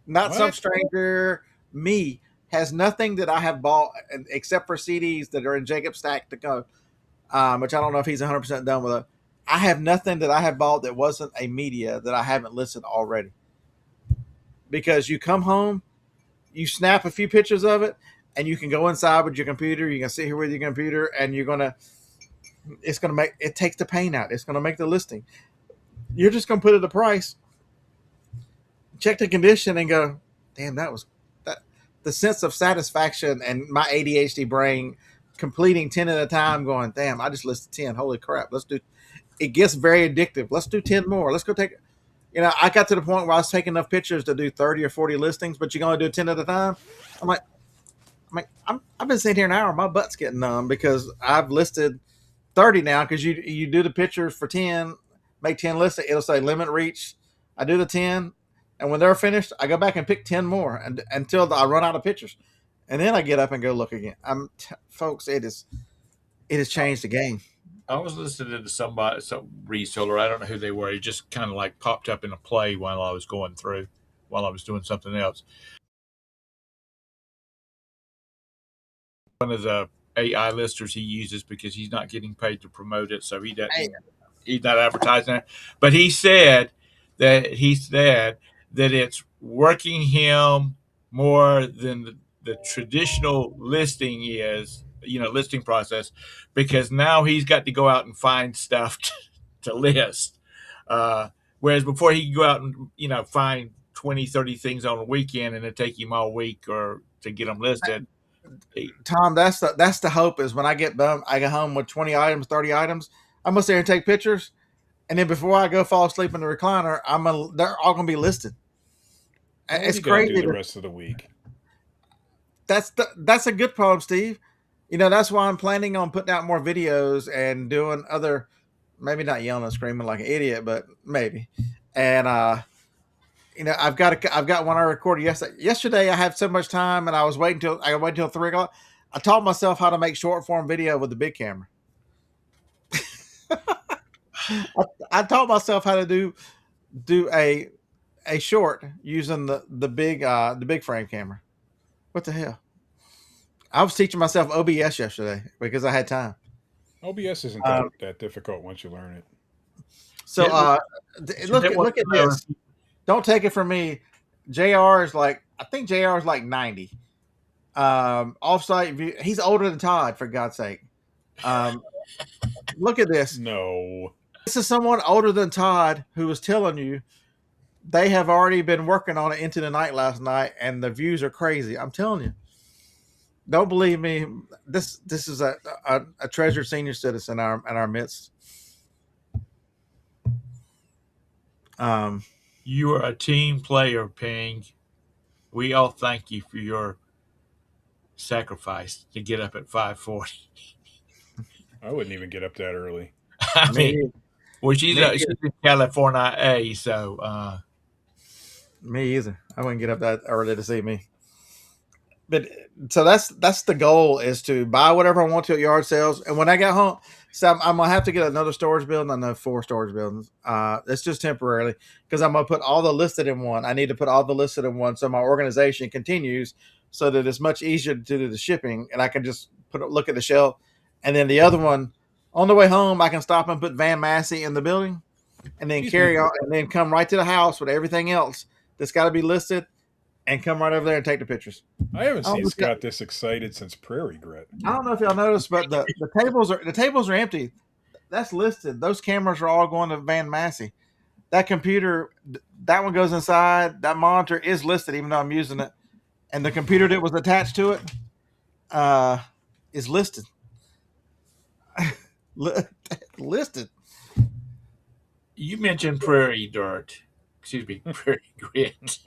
not some What? stranger. Me has nothing that I have bought except for CDs that are in Jacob's stack to go, which I don't know if he's 100% done with it. I have nothing that I have bought that wasn't a media that I haven't listed already. Because you come home, you snap a few pictures of it, and you can go inside with your computer. You can sit here with your computer, and it's gonna make it takes the pain out. It's gonna make the listing. You're just gonna put it a price, check the condition, and go, damn, that was that. The sense of satisfaction and my ADHD brain completing 10 at a time, going, damn, I just listed 10. Holy crap, let's do. It gets very addictive. Let's do 10 more. Let's go take. I got to the point where I was taking enough pictures to do 30 or 40 listings, but you can only do 10 at a time. I'm like, I've been sitting here an hour. My butt's getting numb because I've listed 30 now because you do the pictures for 10, make 10 lists. It'll say limit reach. I do the 10, and when they're finished, I go back and pick 10 more until I run out of pictures. And then I get up and go look again. Folks, it has changed the game. I was listening to somebody, some reseller. I don't know who they were. He just kind of like popped up in a play while I was going through, while I was doing something else. One of the AI listers he uses because he's not getting paid to promote it, so he doesn't. Hey, He's not advertising it. But he said that it's working him more than the traditional listing is, listing process, because now he's got to go out and find stuff to list. Whereas before he could go out and, find 20, 30 things on a weekend and it'd take him all week or to get them listed. Tom, that's the hope is when I get done, I get home with 20 items, 30 items. I'm gonna sit there and take pictures, and then before I go fall asleep in the recliner, they're all gonna be listed. What are It's you gonna do crazy. the rest of the week? That's a good problem, Steve. That's why I'm planning on putting out more videos and doing other, maybe not yelling and screaming like an idiot, but maybe. And I've got one I recorded yesterday. Yesterday I had so much time, and I waited till 3 o'clock. I taught myself how to make short form video with the big camera. I taught myself how to do a short using the big frame camera What the hell? I was teaching myself OBS yesterday because I had time. OBS isn't Um, that difficult once you learn it. so That was look at this. Don't take it from me. JR is like, I think JR is like 90. Offsite view. He's older than Todd, for God's sake. Look at this. No. This is someone older than Todd who was telling you they have already been working on it into the night last night, and the views are crazy. I'm telling you. Don't believe me. This is a treasured senior citizen in our midst. You are a team player, Ping. We all thank you for your sacrifice to get up at 5:40. I wouldn't even get up that early. I Me, mean, well, she's in California, so me either. I wouldn't get up that early to see me. But so that's the goal, is to buy whatever I want to at yard sales. And when I get home, so I'm gonna have to get another storage building. I know 4 storage buildings. It's just temporarily because I'm gonna put all the listed in one. I need to put all the listed in one so my organization continues, so that it's much easier to do the shipping, and I can just look at the shelf. And then the other one, on the way home, I can stop and put Van Massey in the building, and then carry on, and then come right to the house with everything else that's got to be listed, and come right over there and take the pictures. I haven't seen Scott this excited since Prairie Grit. I don't know if y'all noticed, but the tables are empty. That's listed. Those cameras are all going to Van Massey. That computer, that one goes inside. That monitor is listed, even though I'm using it. And the computer that was attached to it is listed. Listed. you mentioned Prairie Dirt. Excuse me, Prairie Grit.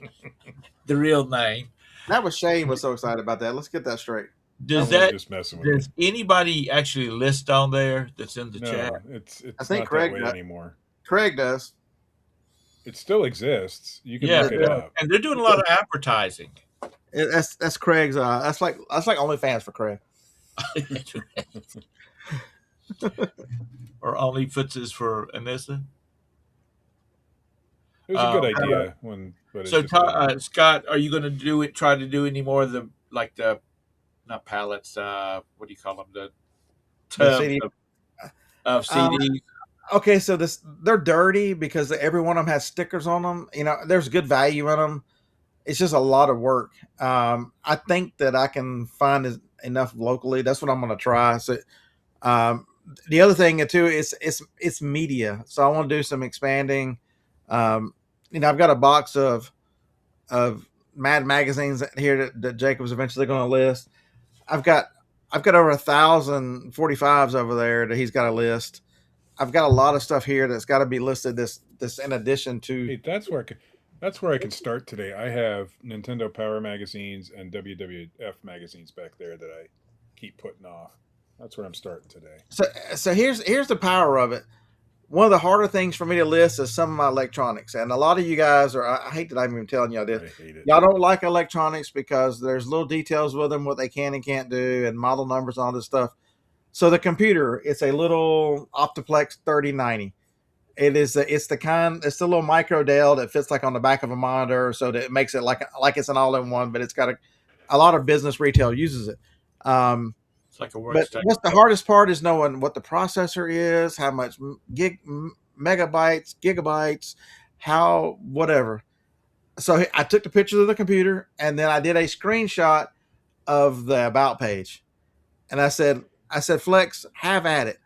The real name. That was Shane was so excited about that. Let's get that straight. Does just messing with does anybody actually list on there that's in the no, chat? it's I think not Craig that way does. anymore. Craig does. It still exists. You can Yeah, look it up. and they're doing a lot of advertising. That's Craig's. That's like OnlyFans for Craig. Or only Footsies for Anissa. It was a good idea but it's So, just Scott, are you going to try to do any more of the not pallets? What do you call them? The tubs CD. of CDs. Okay, so they're dirty because every one of them has stickers on them. You know, there's good value in them. It's just a lot of work. I think that I can find enough locally. That's what I'm going to try. So, the other thing too is it's media. So I want to do some expanding. I've got a box of Mad magazines here that Jacob's eventually going to list. I've got over 1,000 45s over there that he's got a list. I've got a lot of stuff here that's got to be listed. This in addition to. Hey, that's where I can start today. I have Nintendo Power magazines and WWF magazines back there that I keep putting off. That's where I'm starting today. So here's the power of it. One of the harder things for me to list is some of my electronics, and a lot of you guys are. I hate that I'm even telling y'all this. I hate it. Y'all don't like electronics because there's little details with them, what they can and can't do, and model numbers and all this stuff. So the computer, it's a little Optiplex 3090. It's the little micro Dell that fits like on the back of a monitor, so that it makes it like it's an all-in-one, but it's got a lot of business retail uses it. It's like a workstation. But what's the hardest part is knowing what the processor is, how much megabytes, gigabytes, how whatever. So I took the pictures of the computer, and then I did a screenshot of the about page, and I said, Flex, have at it.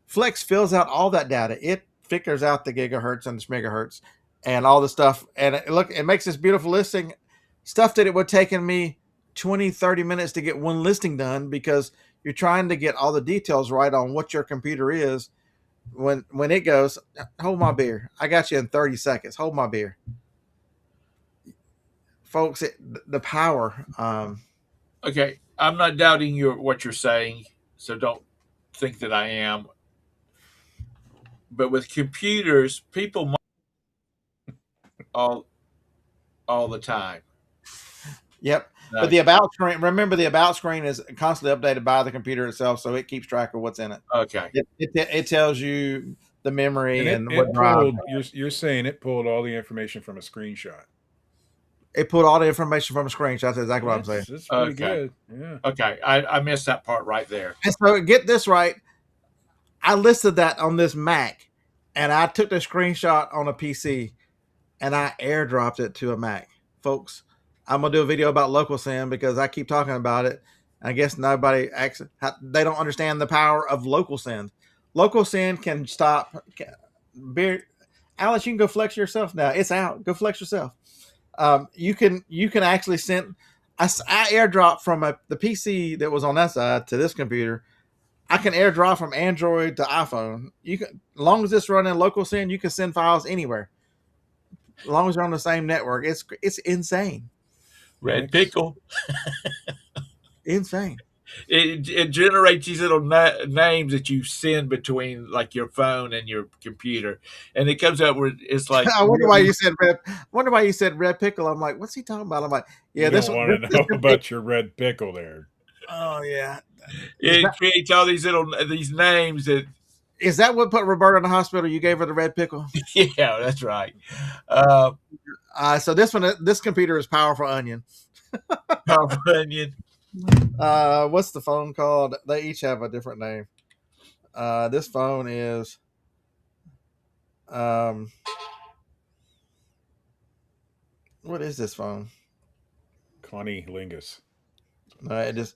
Flex fills out all that data. It figures out the gigahertz and the megahertz and all the stuff. And it makes this beautiful listing, stuff that it would have taken me 20, 30 minutes to get one listing done, because you're trying to get all the details right on what your computer is. When it goes, hold my beer. I got you in 30 seconds. Hold my beer. Folks, the power. Okay, I'm not doubting what you're saying, so don't think that I am. But with computers, people all the time. Yep. But the about screen, remember, the about screen is constantly updated by the computer itself, so it keeps track of what's in it. Okay. It tells you the memory and what pulled, you're saying it pulled all the information from a screenshot. It pulled all the information from a screenshot. That's exactly what I'm saying. That's pretty Okay. good. Yeah. Okay, I missed that part right there. And so get this right. I listed that on this Mac, and I took the screenshot on a PC, and I airdropped it to a Mac. Folks, I'm gonna do a video about local SIM because I keep talking about it. I guess nobody they don't understand the power of local SIM. Local SIM can stop. Alice, you can go flex yourself now. It's out. Go flex yourself. You can actually send. I airdrop from the PC that was on that side to this computer. I can airdrop from Android to iPhone. You can, as long as it's running local SIM, you can send files anywhere. As long as you're on the same network, it's insane. Red pickle. Insane. It generates these little names that you send between like your phone and your computer, and it comes out where it's like. I wonder why you said red. Wonder why you said red pickle. I'm like, what's he talking about? I'm like, yeah, You this don't one. want to know about your red pickle there. Oh yeah. It creates all these names that. Is that what put Roberta in the hospital? You gave her the red pickle. Yeah, that's right. So this computer is Powerful Onion. Powerful Onion. What's the phone called? They each have a different name. This phone is what is this phone? Connie Lingus. It just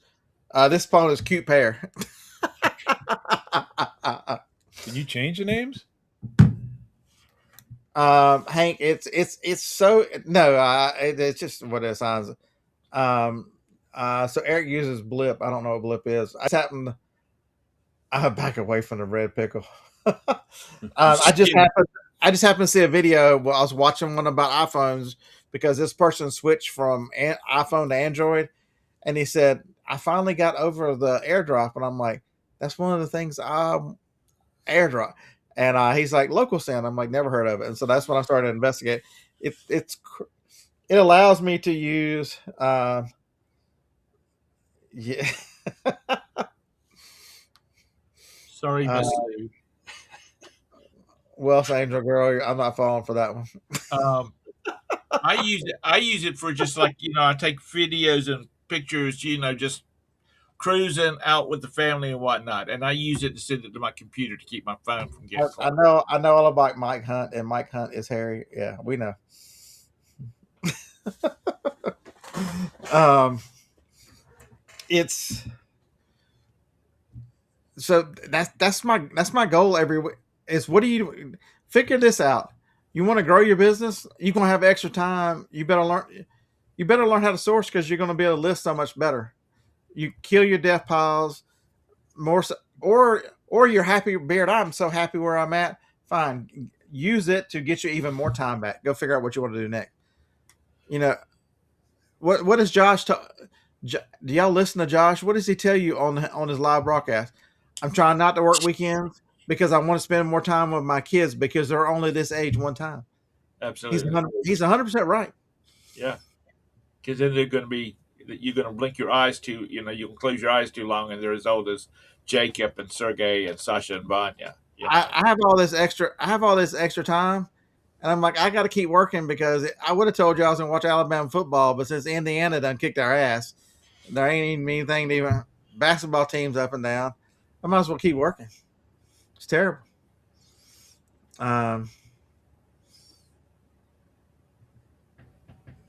this phone is Cute Pear. Can you change the names? Hank, it's so no, it's just what it sounds. So Eric uses Blip. I don't know what Blip is. I just happened. I'm back away from the red pickle. I just happened to see a video. Well, I was watching one about iPhones because this person switched from iPhone to Android, and he said, "I finally got over the AirDrop," and I'm like, "That's one of the things I AirDrop." And he's like, "Local SIM." I'm like, "Never heard of it." And so that's when I started to investigate. It allows me to use. Yeah. Sorry, Miss Sue. Well, Angel Girl, I'm not falling for that one. I use it for just like I take videos and pictures, just cruising out with the family and whatnot, and I use it to send it to my computer to keep my phone from getting. I know all about Mike Hunt, and Mike Hunt is hairy. Yeah, we know. It's so that's my goal every week. Is what do you figure this out? You want to grow your business? You're gonna have extra time. You better learn how to source because you're gonna be able to list so much better. You kill your death piles more, or you're happy. Beard, I'm so happy where I'm at. Fine, use it to get you even more time back. Go figure out what you want to do next. What does Josh? Do y'all listen to Josh? What does he tell you on his live broadcast? I'm trying not to work weekends because I want to spend more time with my kids because they're only this age one time. Absolutely, he's 100% right. Yeah, because then they're going to be you're going to blink your eyes too. You can close your eyes too long, and they're as old as Jacob and Sergey and Sasha and Vanya. I have all this extra time, and I'm like, I got to keep working because I would have told you I was going to watch Alabama football, but since Indiana done kicked our ass, there ain't even anything to even basketball teams up and down. I might as well keep working. It's terrible. Yeah,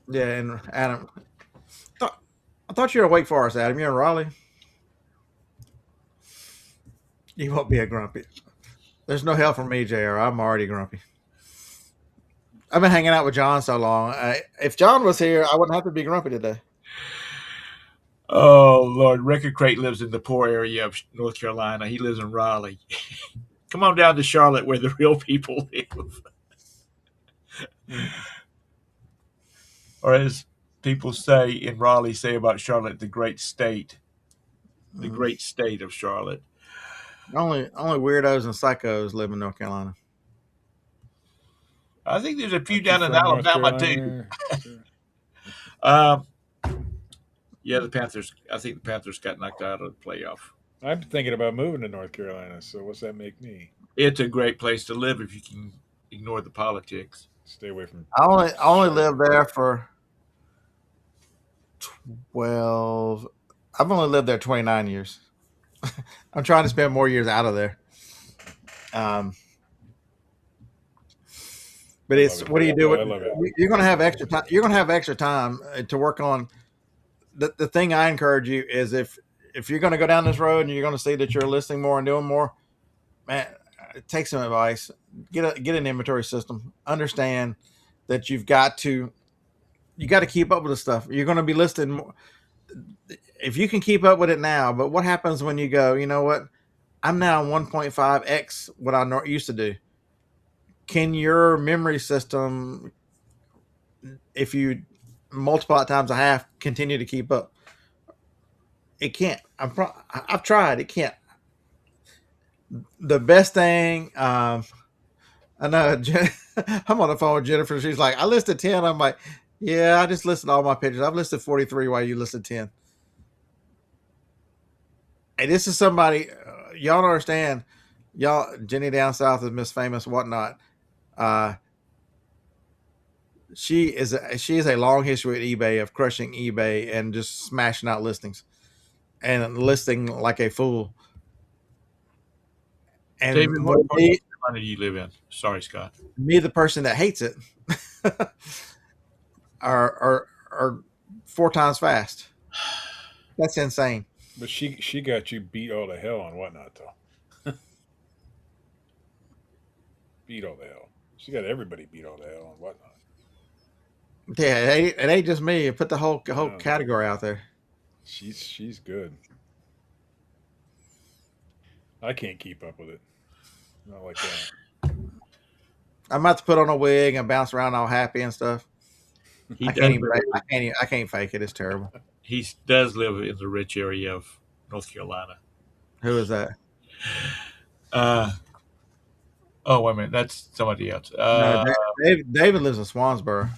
and Adam, I thought you were awake for us, Adam. You're in Raleigh. You won't be a grumpy. There's no help from me, JR. I'm already grumpy. I've been hanging out with John so long. If John was here, I wouldn't have to be grumpy today. Oh, Lord. Record Crate lives in the poor area of North Carolina. He lives in Raleigh. Come on down to Charlotte where the real people live. Or as people say in Raleigh, say about Charlotte, the great state. The great state of Charlotte. Only weirdos and psychos live in North Carolina. I think there's a few down in Alabama, too. Yeah, the Panthers. I think the Panthers got knocked out of the playoff. I'm thinking about moving to North Carolina. So what's that make me? It's a great place to live if you can ignore the politics. Stay away from. I only live there for 12. I've only lived there 29 years. I'm trying to spend more years out of there. Um, but I it's love it what do you here. do? I love it. You're going to have extra time. You're going to have extra time to work on. The thing I encourage you is if you're going to go down this road and you're going to see that you're listening more and doing more, man, take some advice. Get an inventory system. Understand that you got to keep up with the stuff. You're going to be listing more. If you can keep up with it now, but what happens when you go? You know what? I'm now 1.5x what I used to do. Can your memory system, if you multiply it times a half, continue to keep up? It can't. I've tried. It can't. The best thing, I know. I'm on the phone with Jennifer. She's like, I listed 10. I'm like, yeah, I just listed all my pictures. I've listed 43 while you listed 10. Hey, this is somebody, y'all don't understand. Y'all, Jenny down south is Miss Famous, whatnot. Uh, she is a long history with eBay of crushing eBay and just smashing out listings and listing like a fool. David, And what part of North Carolina do you live in? Sorry, Scott. me, the person that hates it, are 4 times fast. That's insane. But she got you beat all to hell on whatnot though. Beat all the hell. She got everybody beat all the hell on whatnot. Yeah, it ain't just me. Put the whole No, category out there. she's good. I can't keep up with it. Not like that. I'm about to put on a wig and bounce around all happy and stuff. He I does can't even. live, I can't fake it. It's terrible. he does live in the rich area of North Carolina. Who is that? Uh, oh, wait a minute. That's somebody else. No, David lives in Swansboro.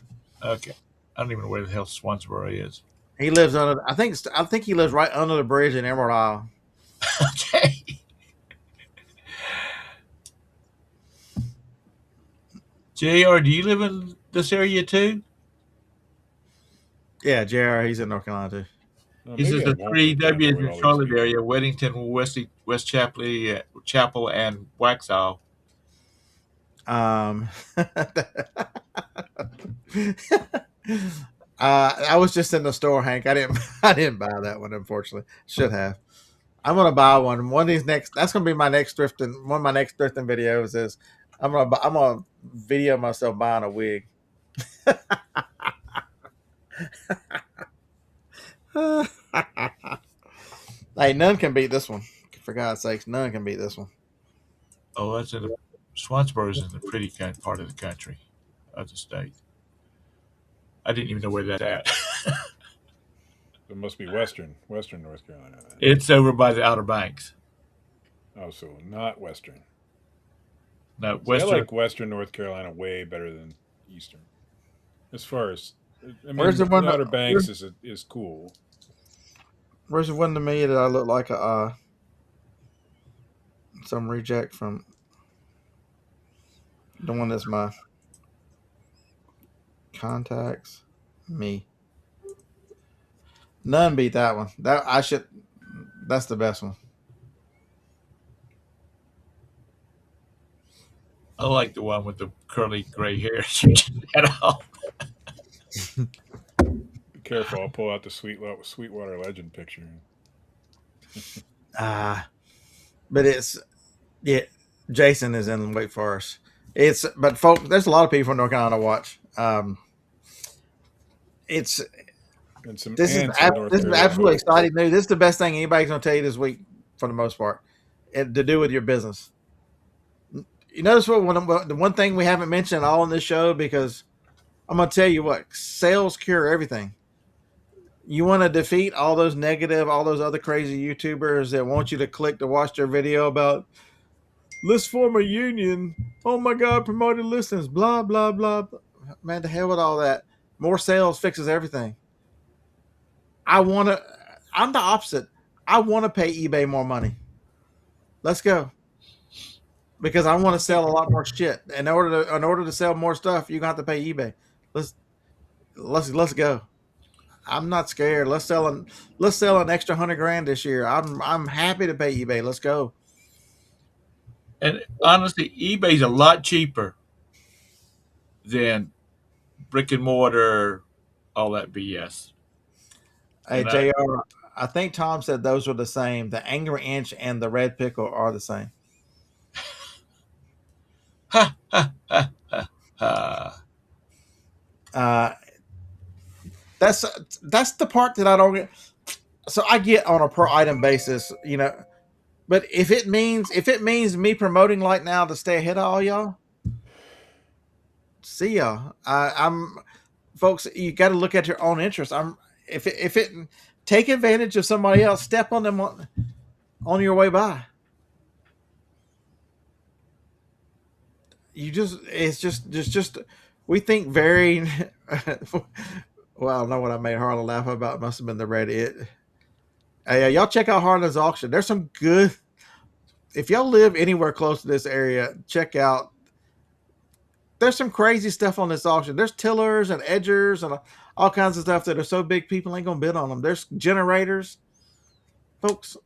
Okay. I don't even know where the hell Swansboro is. He lives under. I think he lives right under the bridge in Emerald Isle. Okay. JR, do you live in this area too? Yeah, JR. He's in North Carolina too. No, He says maybe I the won't three with time W's with in all these Charlotte people. area: Weddington, West Chapel, and Waxhaw. I was just in the store, Hank. I didn't. I didn't buy that one. Unfortunately, should have. I'm gonna buy one. One of these next. That's gonna be my next thrifting. One of my next thrifting videos is I'm gonna video myself buying a wig. Hey, none can beat this one. For God's sakes, none can beat this one. Oh, that's in the Swansboro's in the pretty part of the country, of the state. I didn't even know where that's at. It must be Western North Carolina. Then. It's over by the Outer Banks. Oh, so not Western. No, See, I Western. like Western North Carolina way better than Eastern. As far as, I Where's mean, the one? the Outer Banks is cool. Where's the one to me that I look like a some reject from the one that's my contacts? Me. None beat that one. That I should. That's the best one. I like the one with the curly gray hair. You just had all. Be careful, I'll pull out the Sweetwater Legend picture. But it's yeah. Jason is in Wake Forest. It's but folks, there's a lot of people from North Carolina to watch. It's And some this is North this is Carolina. absolutely exciting news. This is the best thing anybody's going to tell you this week, for the most part, and to do with your business. You notice the one thing we haven't mentioned all in this show, because I'm going to tell you what, sales cure everything. You want to defeat all those other crazy YouTubers that want you to click to watch their video about let's form a union. Oh my God, promoted listings, blah, blah, blah. Man, to hell with all that. More sales fixes everything. I'm the opposite. I want to pay eBay more money. Let's go. Because I want to sell a lot more shit. In order to sell more stuff, you're gonna have to pay eBay. Let's go. I'm not scared. Let's sell an extra $100,000 this year. I'm happy to pay eBay. Let's go. And honestly, eBay's a lot cheaper than brick and mortar, all that BS. Hey And Jr. I think Tom said those were the same. The Angry Inch and the Red Pickle are the same. Uh, that's the part that I don't get. So I get on a per item basis, But if it means me promoting like now to stay ahead of all y'all, see y'all. I'm folks. You got to look at your own interest. If it take advantage of somebody else, step on them on your way by. It's just we think very well. I don't know what I made Harlan laugh about. It must have been the Reddit. Hey, y'all check out Harlan's auction. There's some good. If y'all live anywhere close to this area, check out. There's some crazy stuff on this auction. There's tillers and edgers and all kinds of stuff that are so big people ain't gonna bid on them. There's generators, folks.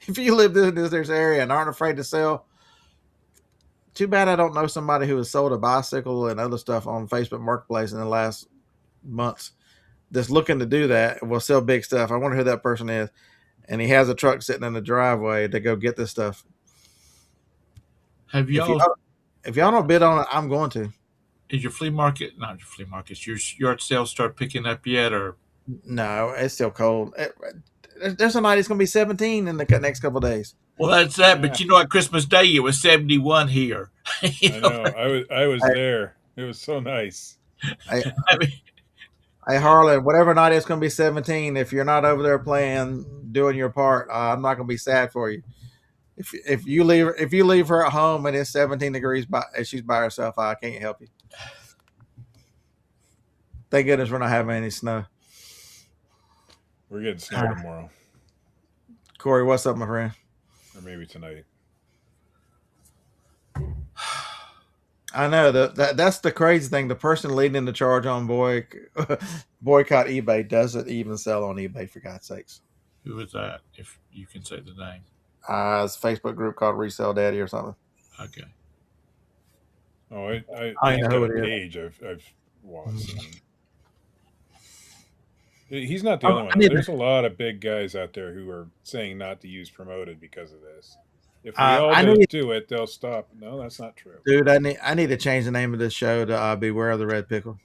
If you live in this area and aren't afraid to sell, too bad I don't know somebody who has sold a bicycle and other stuff on Facebook Marketplace in the last months that's looking to do that. Will sell big stuff. I wonder who that person is. And he has a truck sitting in the driveway to go get this stuff. have If y'all y'all don't bid on it, I'm going to. is your flea market, not your flea markets, your yard sales start picking up yet? Or No, it's still cold. There's a night it's going to be 17 in the next couple of days. well, that's that. But you know, at Christmas Day it was 71 here. I know. I was there. It was so nice. Hey, I mean, hey, Harlan, whatever night it's going to be 17. If you're not over there playing, doing your part, I'm not going to be sad for you. If you leave her at home and it's 17 degrees and she's by herself, I can't help you. Thank goodness we're not having any snow. We're getting snow tomorrow, Corey, what's up, my friend? or maybe tonight. I know that's the crazy thing. The person leading the charge on boycott eBay doesn't even sell on eBay, for God's sakes. who was that? If you can say the name. It's a Facebook group called Resell Daddy or something. Okay. Oh, I he's know got who a it is. page I've seen. He's not the only one. I need There's a lot of big guys out there who are saying not to use promoted because of this. If we I all need, do it, they'll stop. No, that's not true. dude. I need to change the name of this show to Beware of the Red Pickle.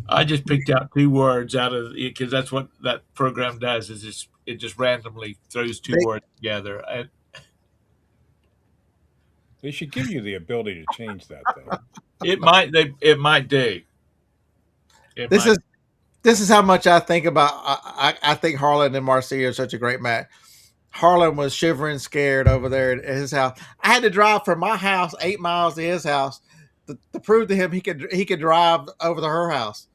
I just picked out two words out of it because that's what that program does. Is it just randomly throws two words together. They should give you the ability to change that thing. It might do. This is how much I think about. I think Harlan and Marcia are such a great match. Harlan was shivering, scared over there at his house. I had to drive from my house 8 miles to his house to prove to him he could drive over to her house.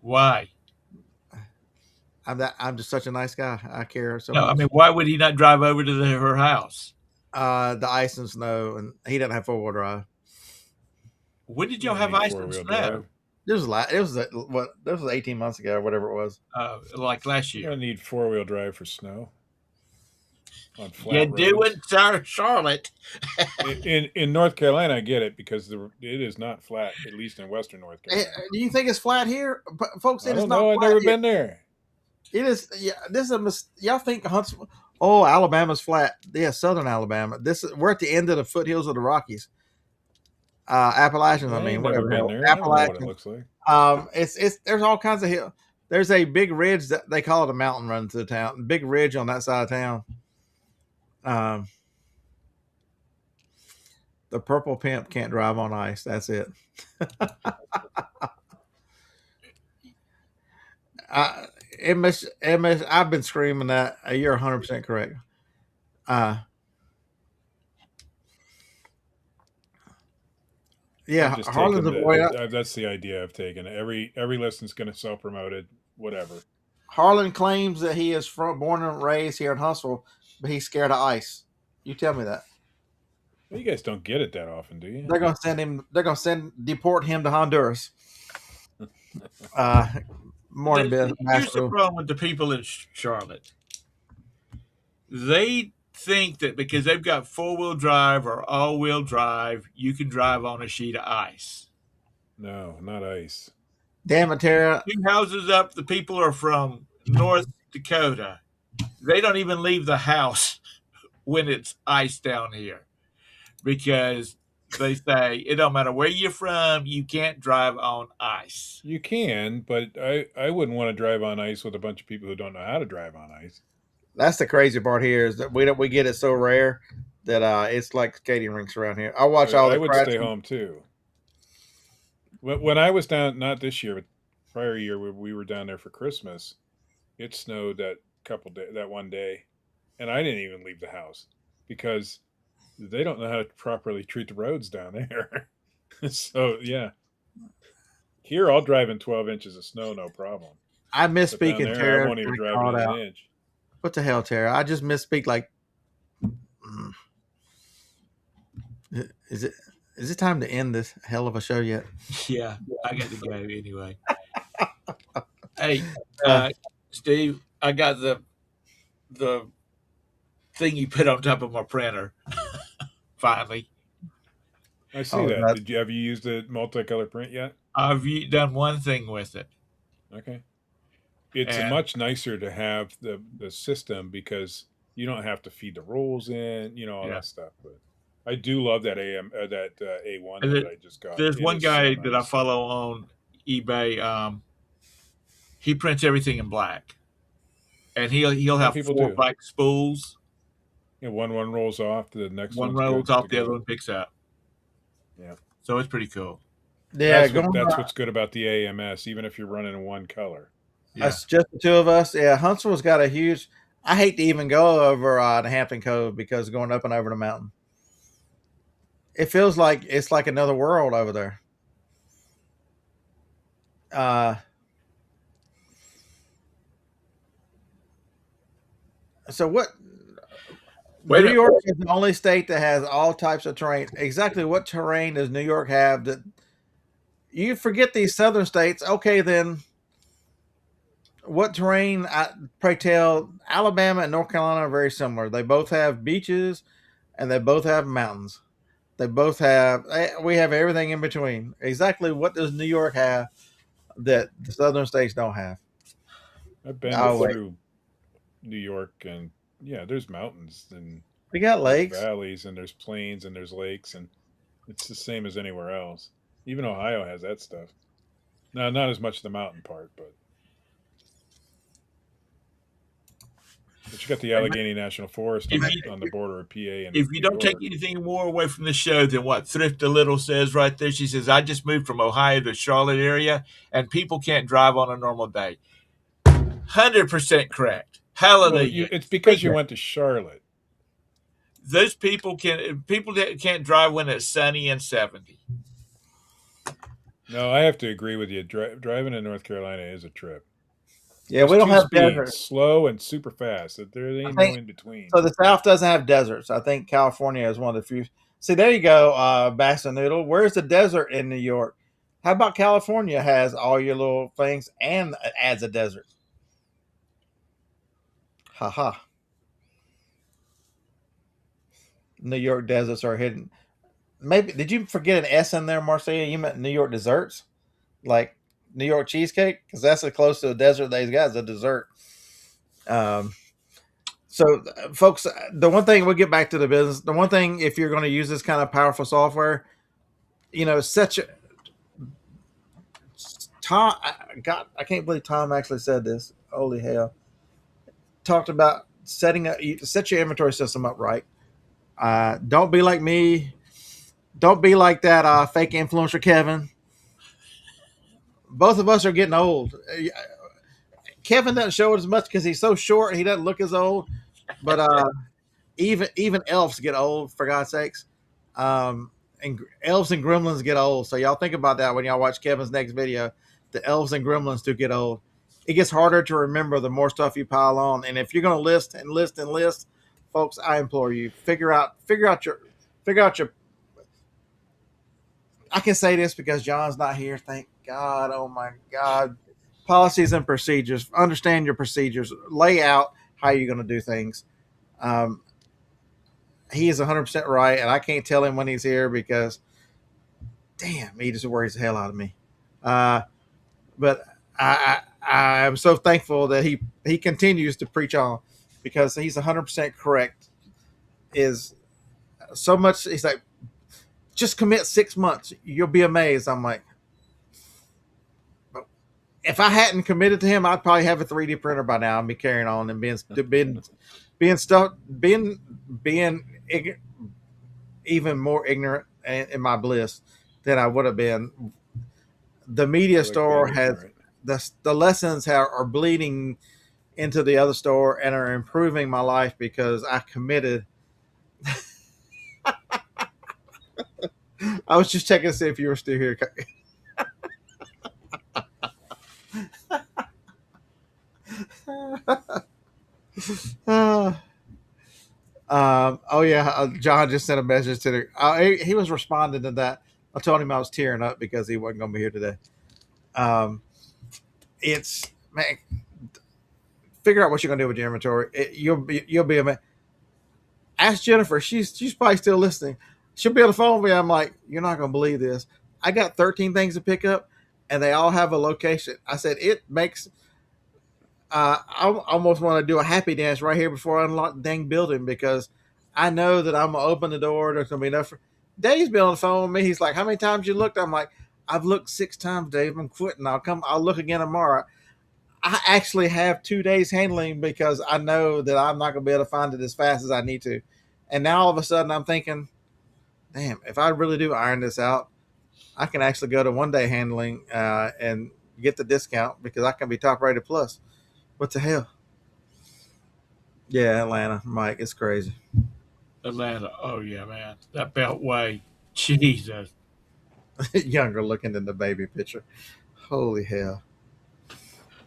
Why? I'm just such a nice guy. I care so No, much. I mean, why would he not drive over to her house? The ice and snow, and he doesn't have 4-wheel drive. When did y'all have ice and snow? It was 18 months ago, or whatever it was. Like last You year. don't need 4-wheel drive for snow. On flat You roads. do it, sir, Charlotte. in North Carolina, I get it because it is not flat, at least in Western North Carolina. Do you think it's flat here, folks? I It is don't not. know. I've flat never here. been there. It is. Yeah, this is y'all think Huntsville? Oh, Alabama's flat. Yeah, Southern Alabama. We're at the end of the foothills of the Rockies. Appalachians. I mean, never whatever. been Hell. there. I don't know what it Appalachians. looks like. It's there's all kinds of hill. There's a big ridge that they call it a mountain run to the town. Big ridge on that side of town. The purple pimp can't drive on ice. That's it. MS, I've been screaming that. You're 100% correct. Yeah, Just Harlan's a boy. that's the idea I've taken. Every listen's going to self promoted, whatever. Harlan claims that he is born and raised here in Huntsville, but he's scared of ice. You tell me that. Well, you guys don't get it that often, do you? They're gonna send him. They're gonna deport him to Honduras. Morning, Here's the Master. problem with the people in Charlotte. They think that because they've got 4-wheel drive or all-wheel drive, you can drive on a sheet of ice. No, not ice. Damn it, Tara. 2 houses up, the people are from North Dakota. They don't even leave the house when it's ice down here because they say it don't matter where you're from, you can't drive on ice. You can, but I wouldn't want to drive on ice with a bunch of people who don't know how to drive on ice. That's the crazy part here is that we get it so rare that it's like skating rinks around here. I watch all I the would crashing. stay home too. When I was down, not this year, but prior year, we were down there for Christmas. It snowed that one day, and I didn't even leave the house because they don't know how to properly treat the roads down there. So yeah, here I'll drive in 12 inches of snow, no problem. I But misspeak down and there, I Tara won't even got drive called it an out. inch. What the hell, Tara? I just misspeak like. Is it time to end this hell of a show yet? Yeah, I got to go anyway. Hey, Steve, I got the thing you put on top of my printer. Finally, I see that. Have you used the multicolor print yet? I've done one thing with it. Okay. It's much nicer to have the system because you don't have to feed the rolls in, all that stuff. But I do love that A1 that I just got. There's one guy that I follow on eBay. He prints everything in black, and he'll have 4 black spools. Yeah, one rolls off, the next one rolls off, the other one picks up. Yeah, so it's pretty cool. Yeah, that's what's good about the AMS, even if you're running in one color. Yeah. That's just the two of us. Yeah, Huntsville's got a huge. I hate to even go over the Hampton Cove because going up and over the mountain, it feels like it's like another world over there. So what? New York is the only state that has all types of terrain. Exactly what terrain does New York have that you forget these southern states? Okay, then what terrain? Pray tell, Alabama and North Carolina are very similar. They both have beaches and they both have mountains. They both have, we have everything in between. Exactly what does New York have that the southern states don't have? I've been through New York, and yeah, there's mountains and we got lakes, valleys, and there's plains, and there's lakes, and it's the same as anywhere else. Even Ohio has that stuff. No, not as much the mountain part, but you got the Allegheny National Forest on the border of PA. And if you don't take anything more away from the show than what Thrift a Little says right there, she says, I just moved from Ohio to Charlotte area, and people can't drive on a normal day. 100% correct. Hallelujah. Well, it's because you went to Charlotte. Those people can't drive when it's sunny and 70. No, I have to agree with you. Driving in North Carolina is a trip. Yeah, we don't have deserts. Slow and super fast. There ain't no in between. So the South doesn't have deserts. I think California is one of the few. See, there you go, Bass and Noodle. Where's the desert in New York? How about California has all your little things and adds a desert? Ha. New York deserts are hidden. Maybe did you forget an S in there, Marcia? You meant New York desserts, like New York cheesecake, because that's as close to a desert they've got as a dessert. So, folks, the one thing we'll get back to the business. The one thing, if you're going to use this kind of powerful software, Tom. I can't believe Tom actually said this. Holy hell! Talked about set your inventory system up right. Don't be like me. Don't be like that fake influencer Kevin. Both of us are getting old. Kevin doesn't show it as much because he's so short. He doesn't look as old. But even elves get old, for God's sakes. And elves and gremlins get old. So y'all think about that when y'all watch Kevin's next video. The elves and gremlins do get old. It gets harder to remember the more stuff you pile on. And if you're going to list, folks, I implore you, figure out figure out your. I can say this because John's not here. Thank God. Oh my God. Policies and procedures. Understand your procedures. Lay out how you're going to do things. Um, he is 100% right, and I can't tell him when he's here because, damn, he just worries the hell out of me. Uh, but I am so thankful that he continues to preach on because he's 100% correct. Is so much. He's like, just commit 6 months. You'll be amazed. I'm like, if I hadn't committed to him, I'd probably have a 3D printer by now and be carrying on and being stuff being even more ignorant in my bliss than I would have been. The media Like being store has ignorant. the lessons are bleeding into the other store and are improving my life because I committed. I was just checking to see if you were still here. Uh, oh yeah, John just sent a message to the. He was responding to that. I told him I was tearing up because he wasn't going to be here today. Um, it's man, figure out what you're going to do with your inventory. You'll be a. Ask Jennifer. She's probably still listening. She'll be on the phone with me. I'm like, you're not going to believe this. I got 13 things to pick up, and they all have a location. I said it makes. I almost want to do a happy dance right here before I unlock the dang building because I know that I'm gonna open the door. There's gonna be enough. Dave's been on the phone with me. He's like, "How many times you looked?" I'm like, "I've looked 6 times, Dave. I'm quitting. I'll come. I'll look again tomorrow." I actually have 2 days handling because I know that I'm not gonna be able to find it as fast as I need to. And now all of a sudden I'm thinking, "Damn! If I really do iron this out, I can actually go to 1 day handling and get the discount because I can be top rated plus." What the hell? Yeah, Atlanta, Mike, it's crazy. Atlanta. Oh yeah, man. That Beltway. Jesus. Younger looking than the baby picture. Holy hell.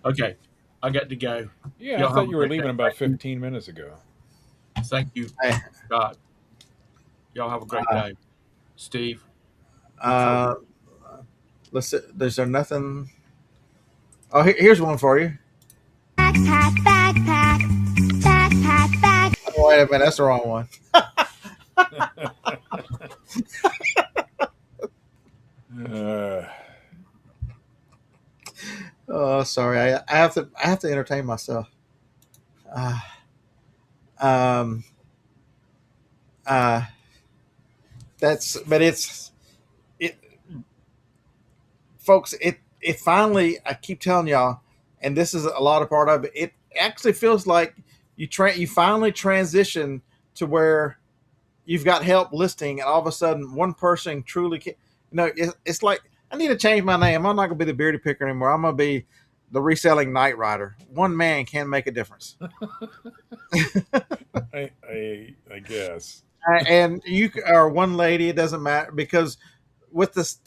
Okay. I got to go. Yeah, I Y'all have thought a you were great day. leaving about 15 minutes ago. Thank you, Hey, Scott. Y'all have a great uh, day. Steve. uh, let's see. There's there nothing. Oh, here's one for you. Backpack, backpack, backpack, backpack. Oh, wait a minute. That's the wrong one. uh, Oh, sorry. I have to entertain myself. Uh, um, uh, but it, folks. It finally. I keep telling y'all, and this is a lot of part of it. It actually feels like you finally transition to where you've got help listing, and all of a sudden one person truly can. It's like I need to change my name. I'm not going to be the beardy picker anymore. I'm going to be the reselling night rider. One man can make a difference, I guess. and you or one lady. It doesn't matter because with this,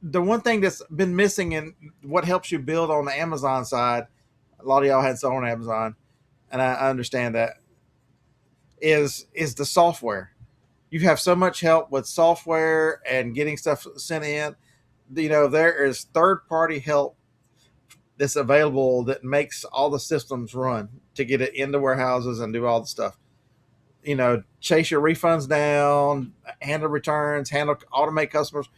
the one thing that's been missing in what helps you build on the Amazon side. A lot of y'all had sold on Amazon, and I understand that is the software. You have so much help with software and getting stuff sent in. There is third party help that's available that makes all the systems run to get it into warehouses and do all the stuff. Chase your refunds down, handle returns, handle automate customers.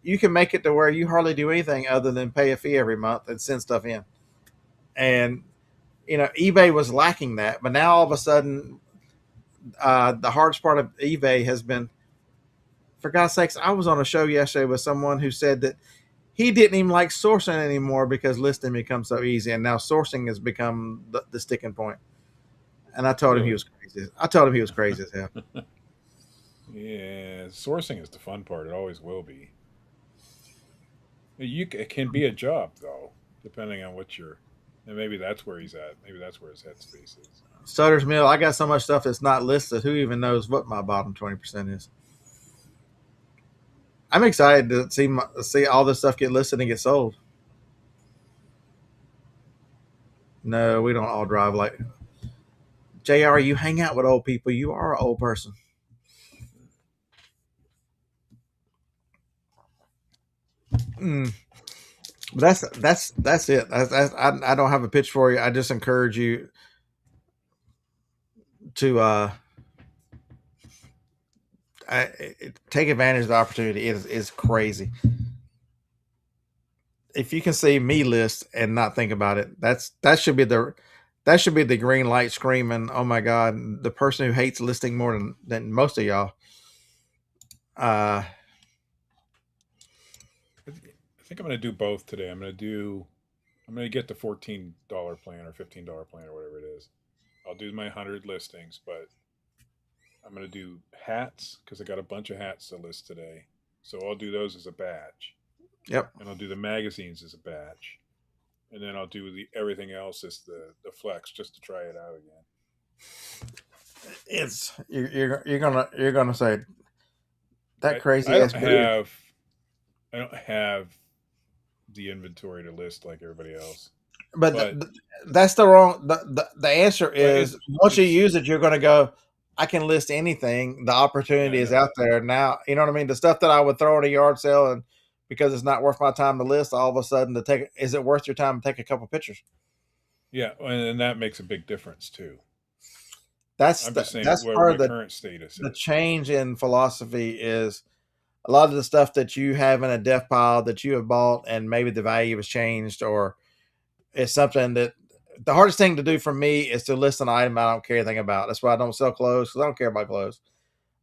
You can make it to where you hardly do anything other than pay a fee every month and send stuff in. And eBay was lacking that, but now all of a sudden, the hardest part of eBay has been, for God's sakes, I was on a show yesterday with someone who said that he didn't even like sourcing anymore because listing becomes so easy, and now sourcing has become the sticking point. And I told him he Really? was crazy. I told him he was crazy as hell. Yeah, sourcing is the fun part. It always will be. It can be a job though, depending on what you're. And maybe that's where he's at. Maybe that's where his headspace is. Sutter's Mill. I got so much stuff that's not listed. Who even knows what my bottom 20% is? I'm excited to see all this stuff get listed and get sold. No, we don't all drive like Jr. You hang out with old people. You are an old person. Mm. But that's it. I don't have a pitch for you. I just encourage you to take advantage of the opportunity. It is crazy. If you can see me list and not think about it, that should be the green light screaming. Oh my god, the person who hates listing more than most of y'all. Uh, I think I'm going to do both today. I'm going to get the $14 plan or $15 plan or whatever it is. I'll do my 100 listings, but I'm going to do hats because I got a bunch of hats to list today. So I'll do those as a batch, yep. and I'll do the magazines as a batch, and then I'll do the everything else as the flex just to try it out again. It's you're gonna say that I crazy I ass don't beard. have I don't have the inventory to list like everybody else, But but that's the wrong. The answer but is once you it's use it, you're going to go. I can list anything. The yeah, opportunity I is know out that. there now. You know what I mean? The stuff that I would throw in a yard sale and because it's not worth my time to list, all of a sudden to take is it worth your time to take a couple pictures? Yeah, and that makes a big difference too. That's I'm just saying that's where part my of current status the is. change in philosophy is a lot of the stuff that you have in a death pile that you have bought and maybe the value has changed or it's something that the hardest thing to do for me is to list an item I don't care anything about. That's why I don't sell clothes because I don't care about clothes.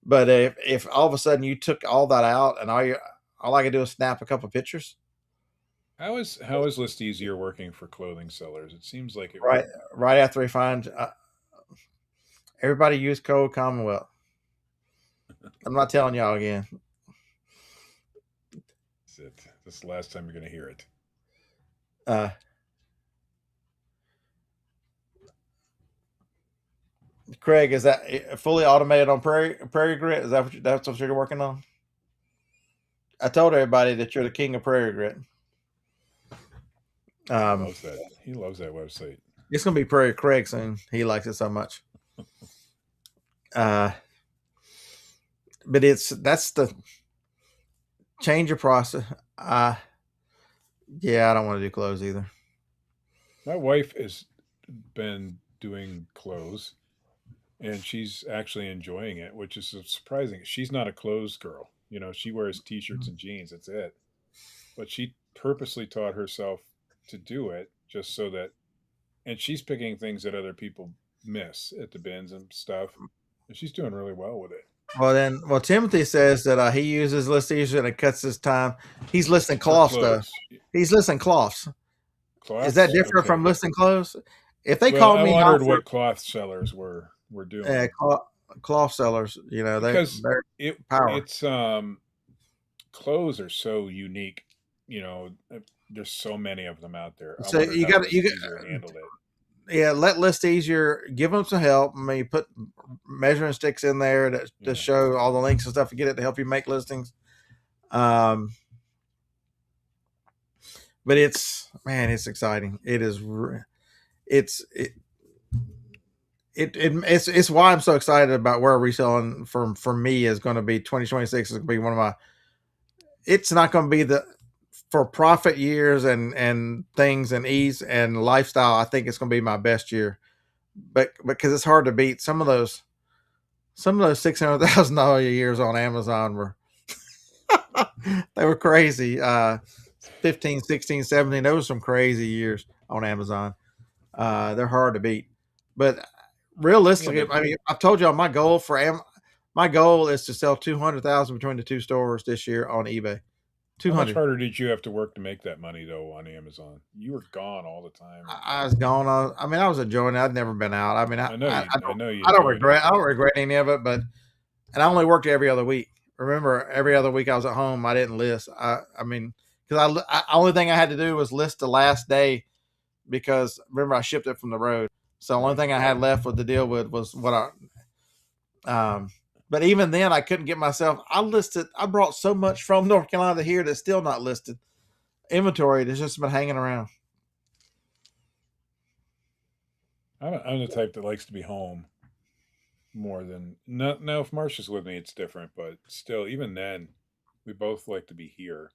But if all of a sudden you took all that out and all I can do is snap a couple pictures, How is List easier working for clothing sellers? It seems like it right would. right after we find everybody use code Commonwealth. I'm not telling y'all again. That's it. This is the last time you're going to hear it. Uh, Craig, is that fully automated on Prairie Grit? Is that that's what you're working on? I told everybody that you're the king of Prairie Grit. He Um, loves that. He loves that website. it's gonna be Prairie Craig soon. He likes it so much. Uh, but that's the change your process. Uh, yeah, I don't want to do clothes either. My wife has been doing clothes, and she's actually enjoying it, which is surprising. She's not a clothes girl. She wears t-shirts and jeans. That's it. But she purposely taught herself to do it just so that, and she's picking things that other people miss at the bins and stuff, and she's doing really well with it. Well, Timothy says that he uses list easier and it cuts his time. He's listing For cloth stuff. clothes, He's listing cloths. Is that cloths. different from Okay. listing clothes? If they Well, called I me out wondered for what cloth sellers were doing cloth sellers, because they're it power. it's clothes are so unique. There's so many of them out there. I So wondered you how got you List got Easier handled it. yeah. Let list easier. Give them some help. I mean, put measuring sticks in there to Yeah. show all the links and stuff to get it to help you make listings. Um, but it's man, it's exciting. It is. It's it's why I'm so excited about where reselling for me is going to be 2026 is going to be one of my. It's not going to be the for profit years and things and ease and lifestyle. I think it's going to be my best year, but because it's hard to beat some of those $600,000 years on Amazon were they were crazy. 15, 16, 17. Those were some crazy years on Amazon. They're hard to beat, but Yeah, realistically, but I mean, I've told y'all my goal is to sell 200,000 between the two stores this year on eBay. how much 200. harder did you have to work to make that money though on Amazon? You were gone all the time, and I was gone. I mean, I was enjoying it. I'd never been out. I mean, I know you I don't enjoyed it, regret. I but don't regret any of it. But and I only worked every other week. Remember, every other week I was at home. I didn't list. I mean, because only thing I had to do was list the last day because remember I shipped it from the road. So the only right. thing I had left with to deal with was what I. Um, but even then, I couldn't get myself. I listed. I brought so much from North Carolina to here that's still not listed. Inventory that's just been hanging around. I'm the type that likes to be home more than no. Now, if Marsha's with me, it's different, but still, even then, we both like to be here.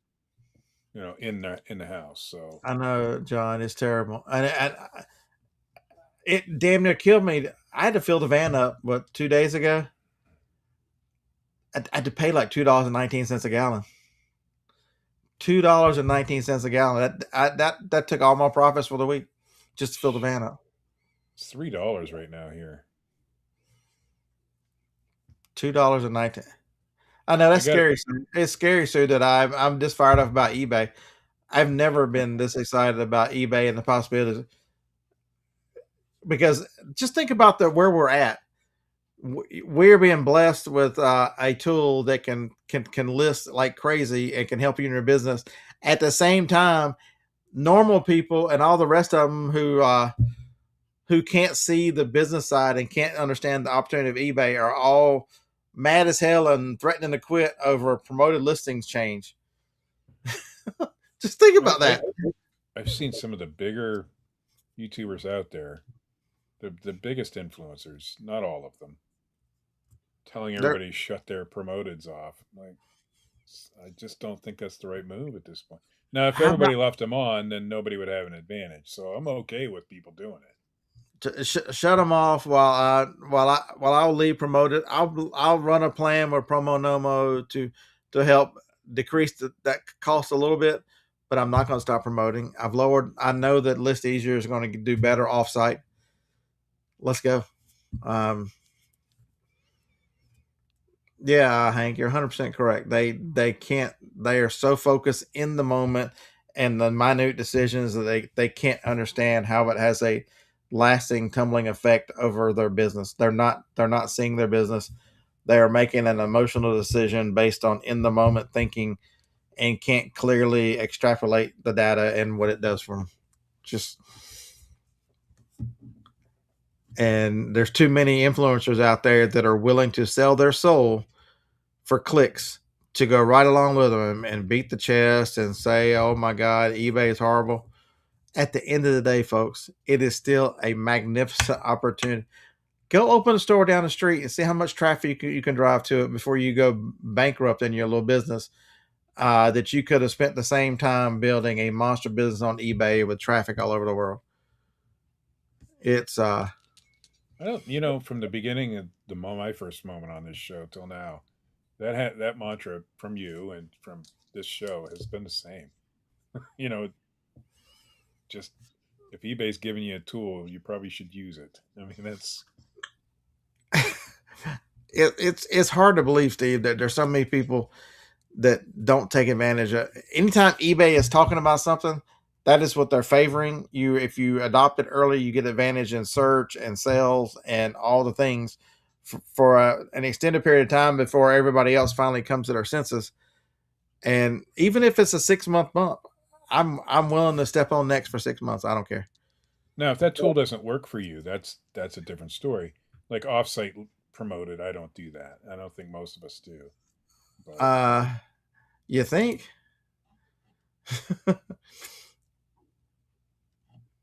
in the house. So I know, John, it's terrible, and it damn near killed me. I had to fill the van up 2 days ago. I had to pay like $2.19 a gallon. $2.19 a gallon. That took all my profits for the week just to fill the van up. it's $3 right now here. $2.19. I know that's I got scary. It's scary, Sue, that I'm just fired up about eBay. I've never been this excited about eBay and the possibilities, because just think about where we're at. We're being blessed with a tool that can list like crazy and can help you in your business. At the same time, normal people and all the rest of them who can't see the business side and can't understand the opportunity of eBay are all mad as hell and threatening to quit over promoted listings change. Just think about that. I've seen some of the bigger YouTubers out there, the biggest influencers, not all of them, telling They're, everybody to shut their promoteds off. Like, I just don't think that's the right move at this point. Now, if how about everybody left them on, then nobody would have an advantage. So I'm okay with people doing it. shut them off while I'll leave promoted. I'll run a plan with Promo Nomo to help decrease that cost a little bit, but I'm not going to stop promoting. I've lowered. I know that List Easier is going to do better offsite. Let's go. Yeah, Hank, you're 100% correct. They can't. They are so focused in the moment and the minute decisions that they can't understand how it has a lasting tumbling effect over their business. They're not seeing their business. They are making an emotional decision based on in the moment thinking and can't clearly extrapolate the data and what it does for them. Just and there's too many influencers out there that are willing to sell their soul for clicks to go right along with them and beat the chest and say, "Oh my God, eBay is horrible." At the end of the day, folks, it is still a magnificent opportunity. Go open a store down the street and see how much traffic you can drive to it before you go bankrupt in your little business. That you could have spent the same time building a monster business on eBay with traffic all over the world. It's I don't, from the beginning of my first moment on this show till now, that mantra from you and from this show has been the same. you know, just if eBay's giving you a tool, you probably should use it. I mean, that's it's hard to believe, Steve, that there's so many people that don't take advantage of. Anytime eBay is talking about something, that is what they're favoring. You, if you adopt it early, you get advantage in search and sales and all the things for an extended period of time before everybody else finally comes to their senses. And even if it's a 6-month bump, I'm willing to step on next for 6 months. I don't care. now if that tool doesn't work for you, that's a different story. Like offsite promoted, I don't do that. I don't think most of us do. But You think?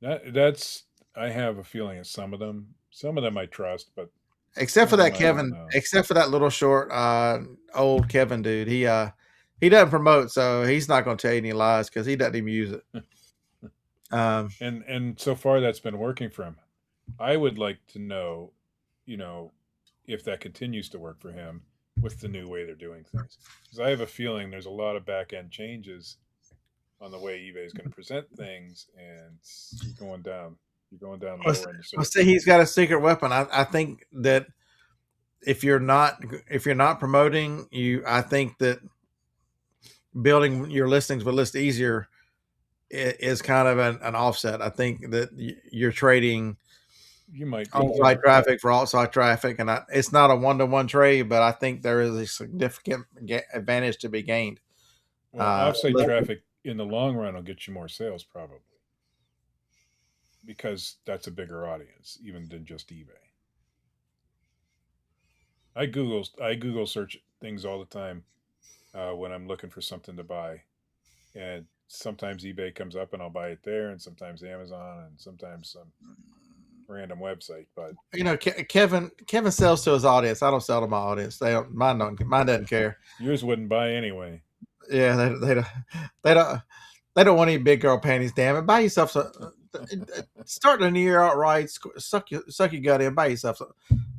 that's I have a feeling it's some of them. Some of them I trust, but Except for some of that them I don't Kevin, know. except for that little short old Kevin dude. He doesn't promote, so he's not going to tell you any lies because he doesn't even use it. And so far that's been working for him. I would like to know, you know, if that continues to work for him with the new way they're doing things. Because I have a feeling there's a lot of back end changes on the way eBay is going to present things, and you're going down. You're going down lower in the Let's search. say he's got a secret weapon. I think that if you're not promoting, I think that building your listings with List Easier is kind of an offset. I think that you're trading You might be. on-site traffic for outside traffic, and it's not a one-to-one trade, but I think there is a significant advantage to be gained. Well, offsite traffic in the long run will get you more sales probably because that's a bigger audience even than just eBay. I Google search things all the time when I'm looking for something to buy, and sometimes eBay comes up and I'll buy it there, and sometimes Amazon, and sometimes some random website. But Kevin sells to his audience. I don't sell to my audience. Mine doesn't care. yours wouldn't buy anyway. Yeah, they don't they don't want any big girl panties. Damn it, buy yourself some. Start the new year out right. Suck your gut in. Buy yourself some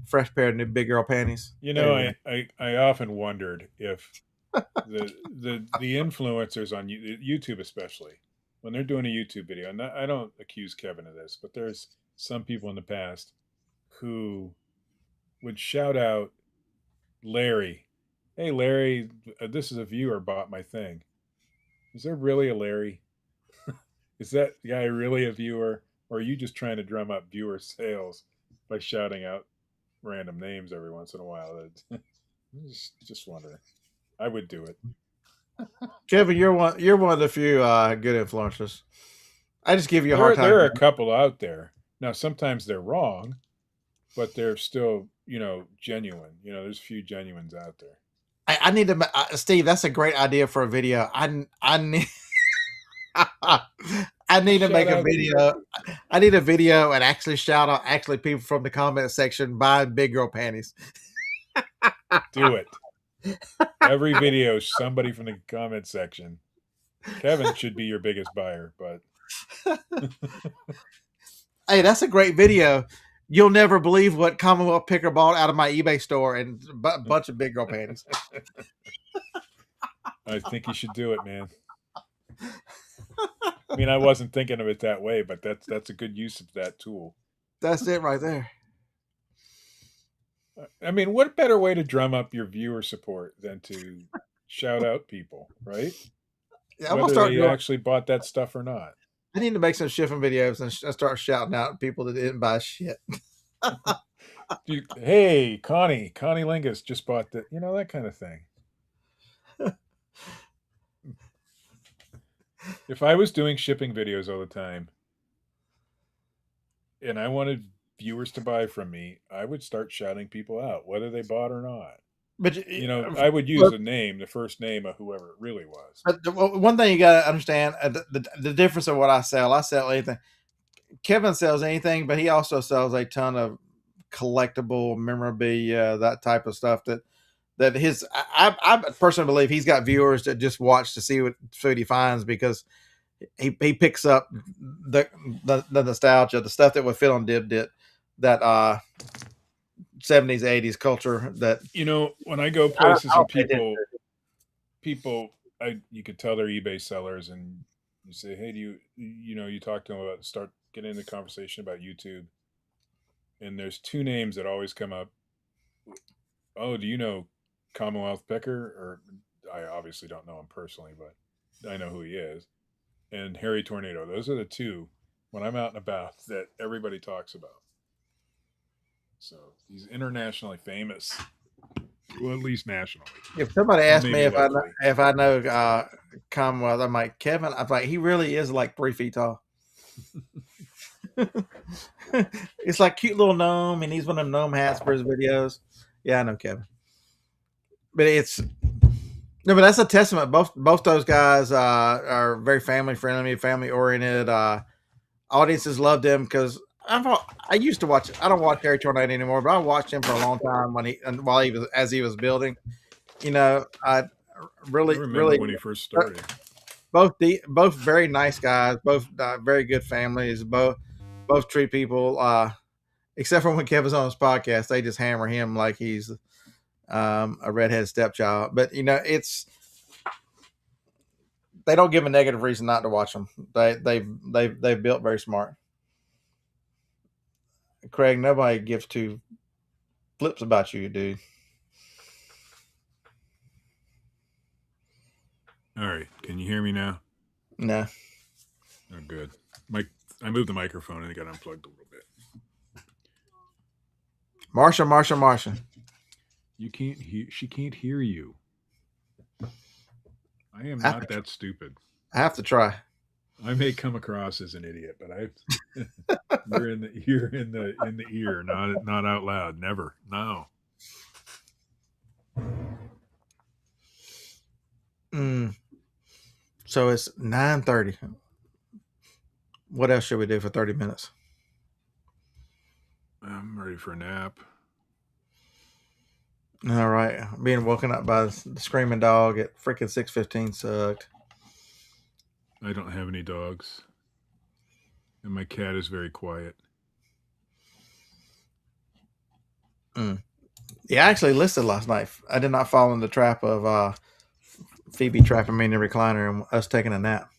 fresh pair of new big girl panties. You There know, you go. I often wondered if the influencers on YouTube, especially when they're doing a YouTube video, and I don't accuse Kevin of this, but there's some people in the past who would shout out Larry, "Hey Larry, this is a viewer bought my thing." Is there really a Larry? Is that guy really a viewer, or are you just trying to drum up viewer sales by shouting out random names every once in a while? Just wondering. I would do it. Kevin, you're one of the few good influencers. I just give you a hard There time. are a couple out there. Now sometimes they're wrong, but they're still, genuine. There's a few genuines out there. I need to, Steve. That's a great idea for a video. I need. I need to Shout make a out video. I need a video and actually shout out actually people from the comment section buying big girl panties. do it. Every video, somebody from the comment section. Kevin should be your biggest buyer, but Hey, that's a great video. You'll never believe what Commonwealth Picker bought out of my eBay store and a bunch of big girl panties. I think you should do it, man. I mean, I wasn't thinking of it that way, but that's a good use of that tool. That's it right there. I mean, what better way to drum up your viewer support than to shout out people, right? Yeah, I'm gonna Whether start they doing. actually bought that stuff or not. I need to make some shipping videos and start shouting out people that didn't buy shit. Dude, hey, Connie Lingus just bought that, that kind of thing. If I was doing shipping videos all the time and I wanted viewers to buy from me, I would start shouting people out, whether they bought or not. But I would use a name, the first name of whoever it really was. But one thing you got to understand the difference of what I sell. I sell anything. Kevin sells anything, but he also sells a ton of collectible memorabilia, that type of stuff. I personally believe he's got viewers that just watch to see what food he finds because he picks up the nostalgia, the stuff that would fit on Dib Dit, that 70s 80s culture. That when I go places and pay attention people, you could tell they're eBay sellers, and you say, "Hey, do you talk to them about start getting into conversation about YouTube?" And there's two names that always come up. Oh, do you know Commonwealth Picker? Or I obviously don't know him personally, but I know who he is. And Harry Tornado. Those are the two when I'm out and about that everybody talks about. So he's internationally famous. Well, at least nationally. If somebody asks me locally. if I know Commonwealth, I'm like, Kevin. I'm like, he really is like 3 feet tall. It's like cute little gnome, and he's one of them gnome hats for his videos. Yeah, I know Kevin. But but that's a testament. Both those guys are very family friendly, family oriented. Audiences love them because I used to watch. I don't watch Harry Tornado anymore, but I watched him for a long time while he was building. I really when he first started. Both very nice guys, both very good families, both treat people. Except for when Kevin's on his podcast, they just hammer him like he's a redhead stepchild. But they don't give a negative reason not to watch them. They've built very smart. Craig, nobody gives two flips about you, dude. All right, can you hear me now? No. Oh, good. I moved the microphone and it got unplugged a little bit. Marsha. You can't hear. She can't hear you. I am not that stupid. I have to try. I may come across as an idiot, but you're in the ear, not out loud. Never. No. So it's 9:30. What else should we do for 30 minutes? I'm ready for a nap. All right, being woken up by the screaming dog at freaking 6:15 sucked. I don't have any dogs, and my cat is very quiet. Yeah, I actually listed last night. I did not fall in the trap of Phoebe trapping me in the recliner and us taking a nap.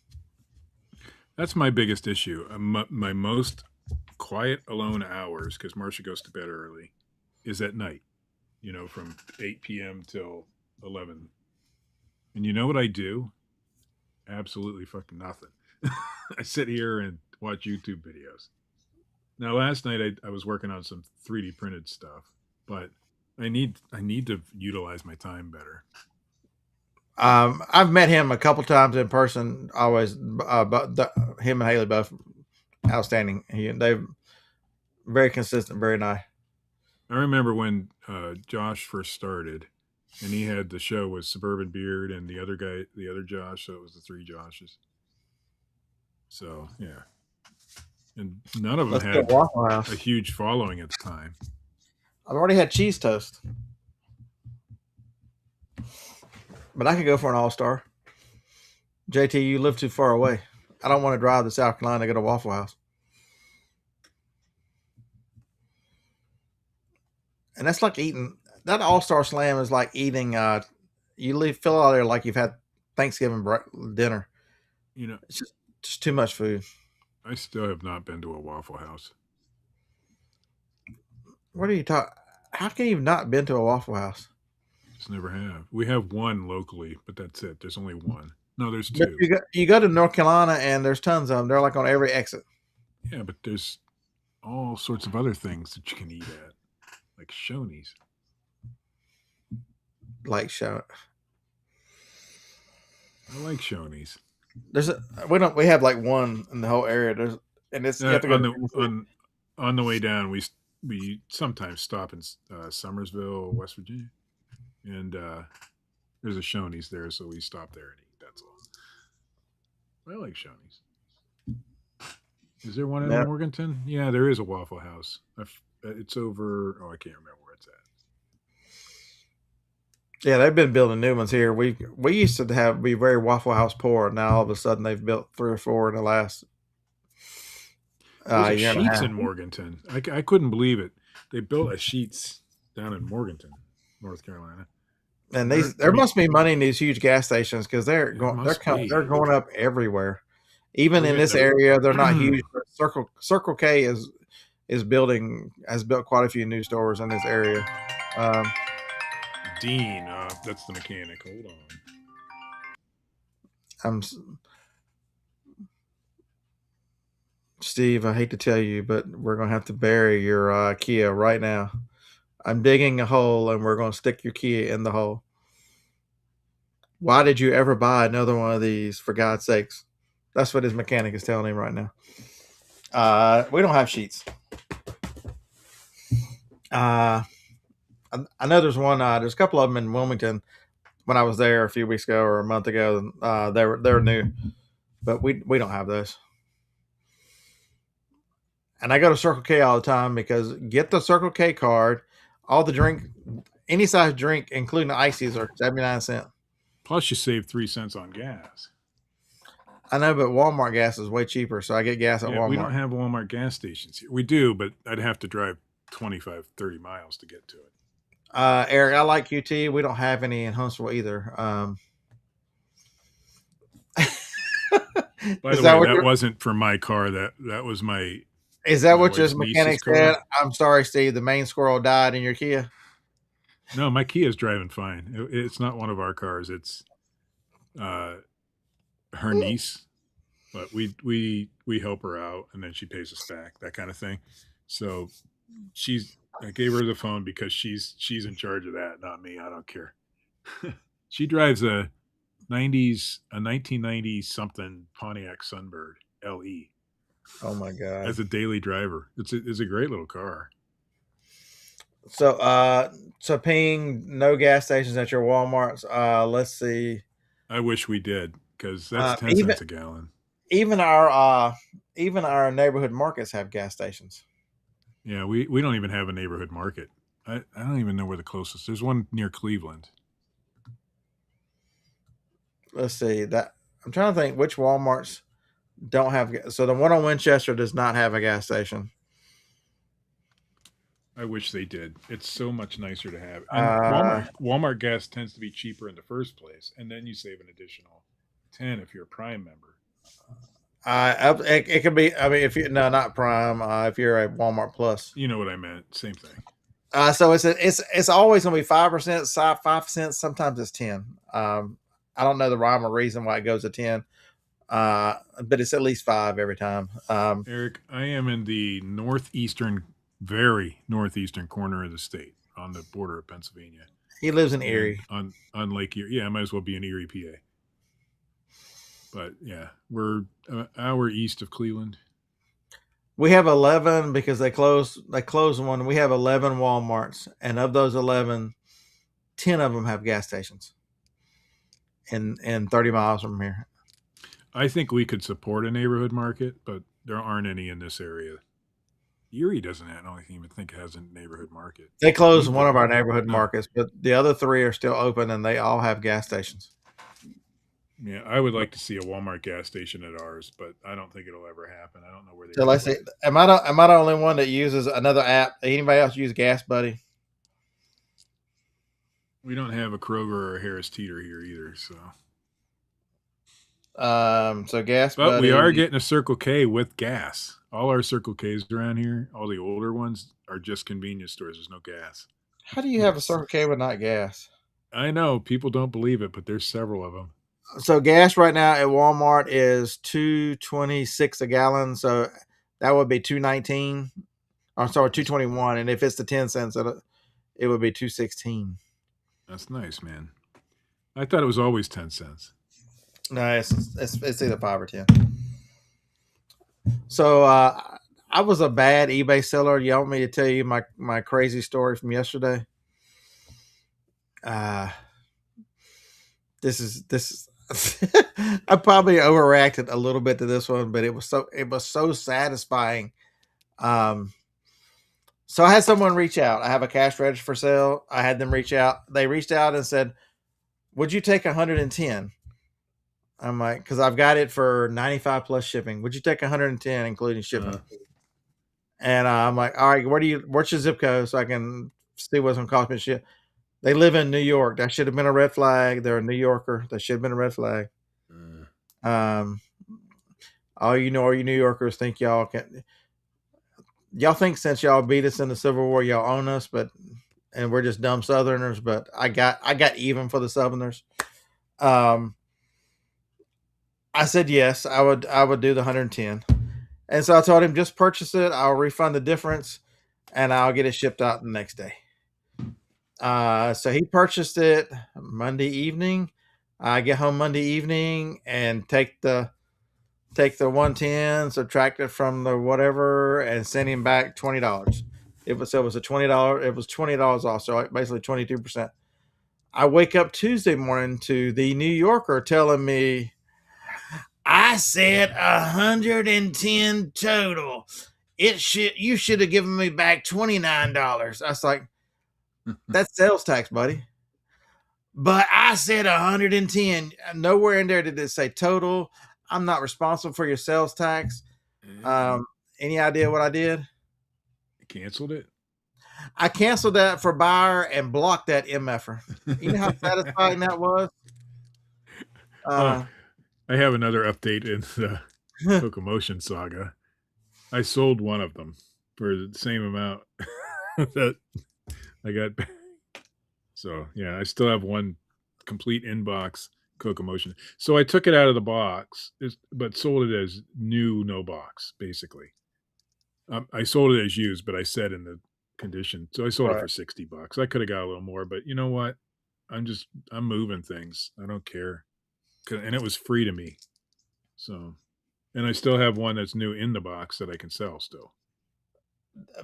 That's my biggest issue. My most quiet alone hours, because Marcia goes to bed early, is at night. From 8 p.m. till 11. And you know what I do? Absolutely fucking nothing. I sit here and watch YouTube videos. Now, last night I was working on some 3D printed stuff, but I need to utilize my time better. I've met him a couple times in person. Always, but him and Haley both outstanding. They're very consistent, very nice. I remember when Josh first started, and he had the show with Suburban Beard and the other guy, the other Josh. So it was the three Joshes. So yeah, and none of them had a huge following at the time. I've already had cheese toast, but I could go for an all-star. JT, you live too far away. I don't want to drive to South Carolina to go to Waffle House. And that's like eating that all-star slam is like eating. You fill out there like you've had Thanksgiving dinner. It's just too much food. I still have not been to a Waffle House. What are you talking? How can you have not been to a Waffle House? Just never have. We have one locally, but that's it. There's only one. No, there's two. You go to North Carolina and there's tons of them. They're like on every exit. Yeah, but there's all sorts of other things that you can eat at, like Shoney's. Like Shoney's. I like Shoney's. We have like one in the whole area. You have to go on the way down. We sometimes stop in Summersville, West Virginia, and there's a Shoney's there, so we stop there and eat. That's all. I like Shoney's. Is there one in Morganton? Yeah, there is a Waffle House. It's over. Oh, I can't remember where it's at. Yeah, they've been building new ones here. We used to be very Waffle House poor. Now all of a sudden they've built 3 or 4 in the last year and a half. Sheets in Morganton. I couldn't believe it. They built a Sheets down in Morganton, North Carolina. And there must be money in these huge gas stations because they're going up everywhere. Even in this area, they're not huge. Circle K has built quite a few new stores in this area. Dean, that's the mechanic. Hold on. Steve, I hate to tell you, but we're going to have to bury your Kia right now. I'm digging a hole, and we're going to stick your Kia in the hole. Why did you ever buy another one of these, for God's sakes? That's what his mechanic is telling him right now. We don't have sheets. I know there's one. There's a couple of them in Wilmington. When I was there a few weeks ago or a month ago, they're new, but we don't have those. And I go to Circle K all the time because get the Circle K card. All the drink, any size drink, including the ices, are 79 cents. Plus, you save 3 cents on gas. I know, but Walmart gas is way cheaper, so I get gas at Walmart. We don't have Walmart gas stations here. We do, but I'd have to drive 25, 30 miles to get to it. Eric, I like QT. We don't have any in Huntsville either. By the way, that wasn't for my car. That was my. Is that what your mechanic said? I'm sorry, Steve. The main squirrel died in your Kia. No, my Kia is driving fine. It's not one of our cars. It's her niece, but we help her out, and then she pays us back, that kind of thing. So I gave her the phone because she's in charge of that, not me. I don't care. She drives a 1990 something Pontiac Sunbird LE. Oh my God! As a daily driver, it's a great little car. So paying no gas stations at your Walmarts. Let's see. I wish we did, because that's 10 cents a gallon. Even our neighborhood markets have gas stations. Yeah, we don't even have a neighborhood market. I don't even know where the closest. There's one near Cleveland. Let's see that. I'm trying to think which WalMarts don't have. So the one on Winchester does not have a gas station. I wish they did. It's so much nicer to have. And Uh, Walmart gas tends to be cheaper in the first place, and then you save an additional 10 if you're a Prime member. it could be. I mean, if you no, not Prime. If you're a Walmart Plus. You know what I meant. Same thing. So it's always going to be 5%, 5%. Sometimes it's 10. I don't know the rhyme or reason why it goes to 10. But it's at least 5 every time. Eric, I am in the very northeastern corner of the state on the border of Pennsylvania. He lives in Erie. On Lake Erie. Yeah, I might as well be in Erie, PA. But yeah, we're an hour east of Cleveland. We have 11 because they closed one. We have 11 Walmarts, and of those 11, 10 of them have gas stations in 30 miles from here. I think we could support a neighborhood market, but there aren't any in this area. Erie doesn't. I don't even think it has a neighborhood market. They closed one of our neighborhood markets, but the other 3 are still open, and they all have gas stations. Yeah, I would like to see a Walmart gas station at ours, but I don't think it'll ever happen. I don't know where they. So let's see. Am I the only one that uses another app? Anybody else use Gas Buddy? We don't have a Kroger or a Harris Teeter here either, so. So Gas But Buddy. we are getting a Circle K with gas. All our Circle Ks around here, all the older ones, are just convenience stores. There's no gas. How do you have a Circle K with not gas? I know people don't believe it, but there's several of them. So gas right now at Walmart is $2.26 a gallon. So that would be $2.19. I'm sorry, $2.21. And if it's the 10 cents, it would be $2.16. That's nice, man. I thought it was always 10 cents. No, it's either 5 or 10. So I was a bad eBay seller. You want me to tell you my crazy story from yesterday? This is I probably overreacted a little bit to this one, but it was so satisfying. So I had someone reach out. I have a cash register for sale. I had them reach out. They reached out and said, "Would you take 110?" I'm like, because I've got it for 95 plus shipping. Would you take 110 including shipping? And I'm like, all right, what's your zip code so I can see what's going to cost me to ship? They live in New York. That should have been a red flag. They're a New Yorker. That should have been a red flag. All you New Yorkers think y'all think since y'all beat us in the Civil War, y'all own us, and we're just dumb Southerners. But I got even for the Southerners. I said yes, I would do the 110. And so I told him, just purchase it. I'll refund the difference and I'll get it shipped out the next day. So he purchased it Monday evening. I get home Monday evening and take the 110, subtract it from the whatever, and send him back $20. It was a $20. It was $20 off, so basically 22%. I wake up Tuesday morning to the New Yorker telling me, I said 110 total. You should have given me back $29. I was like, that's sales tax, buddy. But I said 110. Nowhere in there did it say total. I'm not responsible for your sales tax. Any idea what I did? Canceled it? I canceled that for buyer and blocked that MFer. You know how satisfying that was? I have another update in the Kokomotion saga. I sold one of them for the same amount that I got back. So, yeah, I still have one complete inbox Kokomotion. So I took it out of the box, but sold it as new, no box, basically. I sold it as used, but I said in the condition. So I sold it for $60. I could have got a little more, but you know what? I'm moving things. I don't care. And it was free to me. So, and I still have one that's new in the box that I can sell still.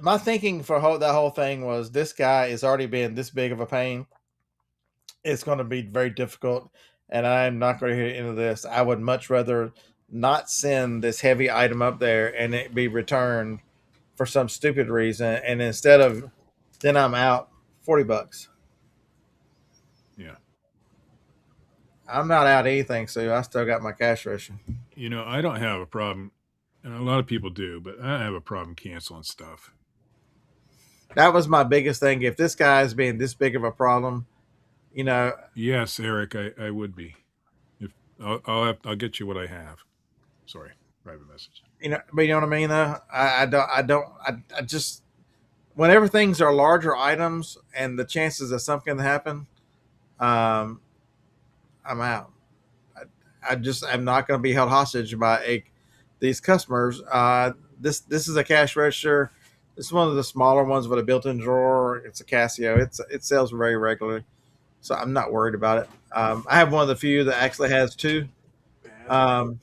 My thinking for that whole thing was, this guy is already being this big of a pain. It's going to be very difficult, and I'm not going to get into this. I would much rather not send this heavy item up there and it be returned for some stupid reason, and instead of then I'm out $40. Yeah. I'm not out anything, so I still got my cash register. I don't have a problem, and a lot of people do, but I don't have a problem canceling stuff. That was my biggest thing. If this guy is being this big of a problem, Yes, Eric, I would be. If I'll get you what I have. Sorry, private message. but you know what I mean. Though I just whenever things are larger items and the chances that something can happen, um, I'm out. I'm not going to be held hostage by these customers. This is a cash register. It's one of the smaller ones with a built-in drawer. It's a Casio. It sells very regularly, so I'm not worried about it. I have one of the few that actually has um,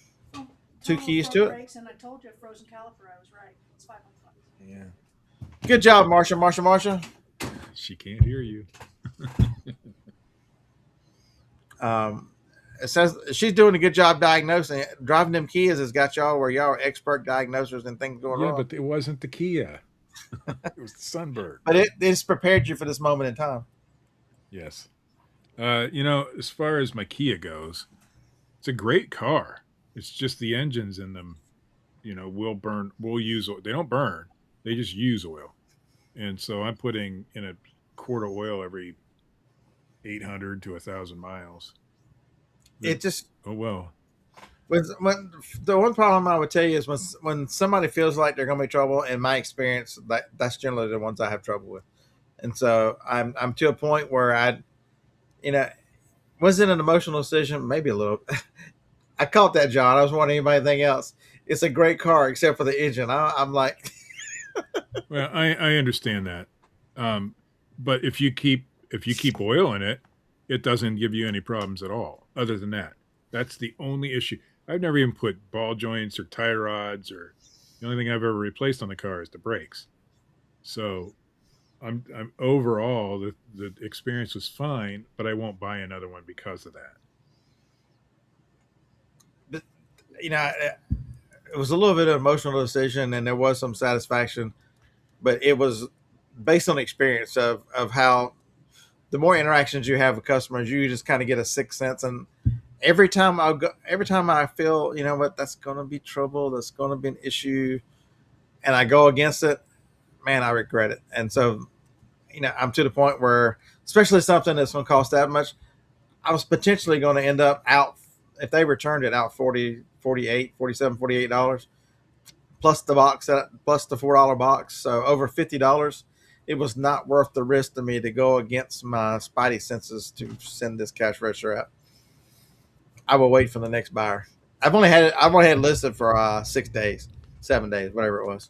two keys to it. And I told you, frozen caliper, I was right. It's $500. Yeah. Good job, Marsha. She can't hear you. It says she's doing a good job diagnosing. Driving them Kias has got y'all where y'all are expert diagnosers and things going Yeah, wrong. but it wasn't the Kia. It was the Sunbird. But it's prepared you for this moment in time. Yes. As far as my Kia goes, it's a great car. It's just the engines in them, will use oil. They don't burn. They just use oil. And so I'm putting in a quart of oil every 800 to 1,000 miles. It just Oh, well. when the one problem I would tell you is when somebody feels like they're going to be trouble. In my experience, that's generally the ones I have trouble with, and so I'm to a point where was it an emotional decision? Maybe a little. I caught that, John. I was wondering anybody think else. It's a great car except for the engine. I'm like, Well, I understand that, but if you keep oil in it, it doesn't give you any problems at all. Other than that, that's the only issue. I've never even put ball joints or tie rods, or the only thing I've ever replaced on the car is the brakes. So, I'm overall the experience was fine, but I won't buy another one because of that. it was a little bit of an emotional decision, and there was some satisfaction, but it was based on experience of how the more interactions you have with customers, you just kind of get a sixth sense. And every time I feel, that's going to be trouble, that's going to be an issue, and I go against it, man, I regret it. And so, I'm to the point where, especially something that's going to cost that much, I was potentially going to end up out, if they returned it, out $40, $48, $47, $48 plus the box, plus the $4 box. So over $50. It was not worth the risk to me to go against my spidey senses to send this cash register out. I will wait for the next buyer. I've only had it listed for 6 days, 7 days, whatever it was,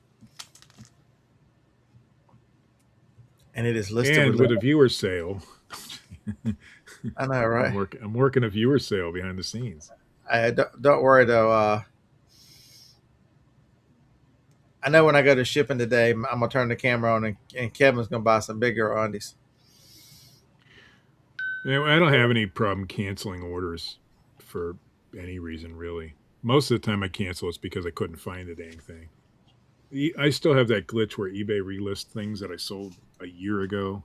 and it is listed And with a viewer sale, I know, right? I'm working a viewer sale behind the scenes. Don't worry though. I know when I go to shipping today, I'm gonna turn the camera on, and Kevin's gonna buy some bigger undies. Yeah, I don't have any problem canceling orders for any reason, really. Most of the time I cancel it's because I couldn't find the dang thing. I still have that glitch where eBay relists things that I sold a year ago.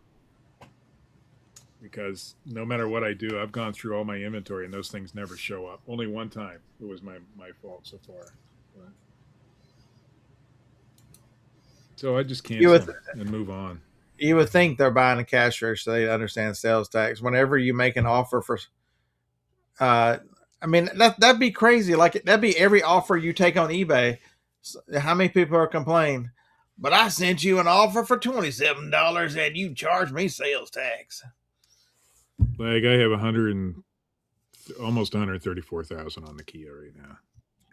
Because no matter what I do, I've gone through all my inventory and those things never show up. Only one time. It was my fault so far. But... So I just cancel and move on. You would think they're buying a cash register, so they understand sales tax. Whenever you make an offer for, that'd be crazy. Like that'd be every offer you take on eBay. How many people are complaining? But I sent you an offer for $27 and you charged me sales tax. Like I have almost 134,000 on the Kia right now.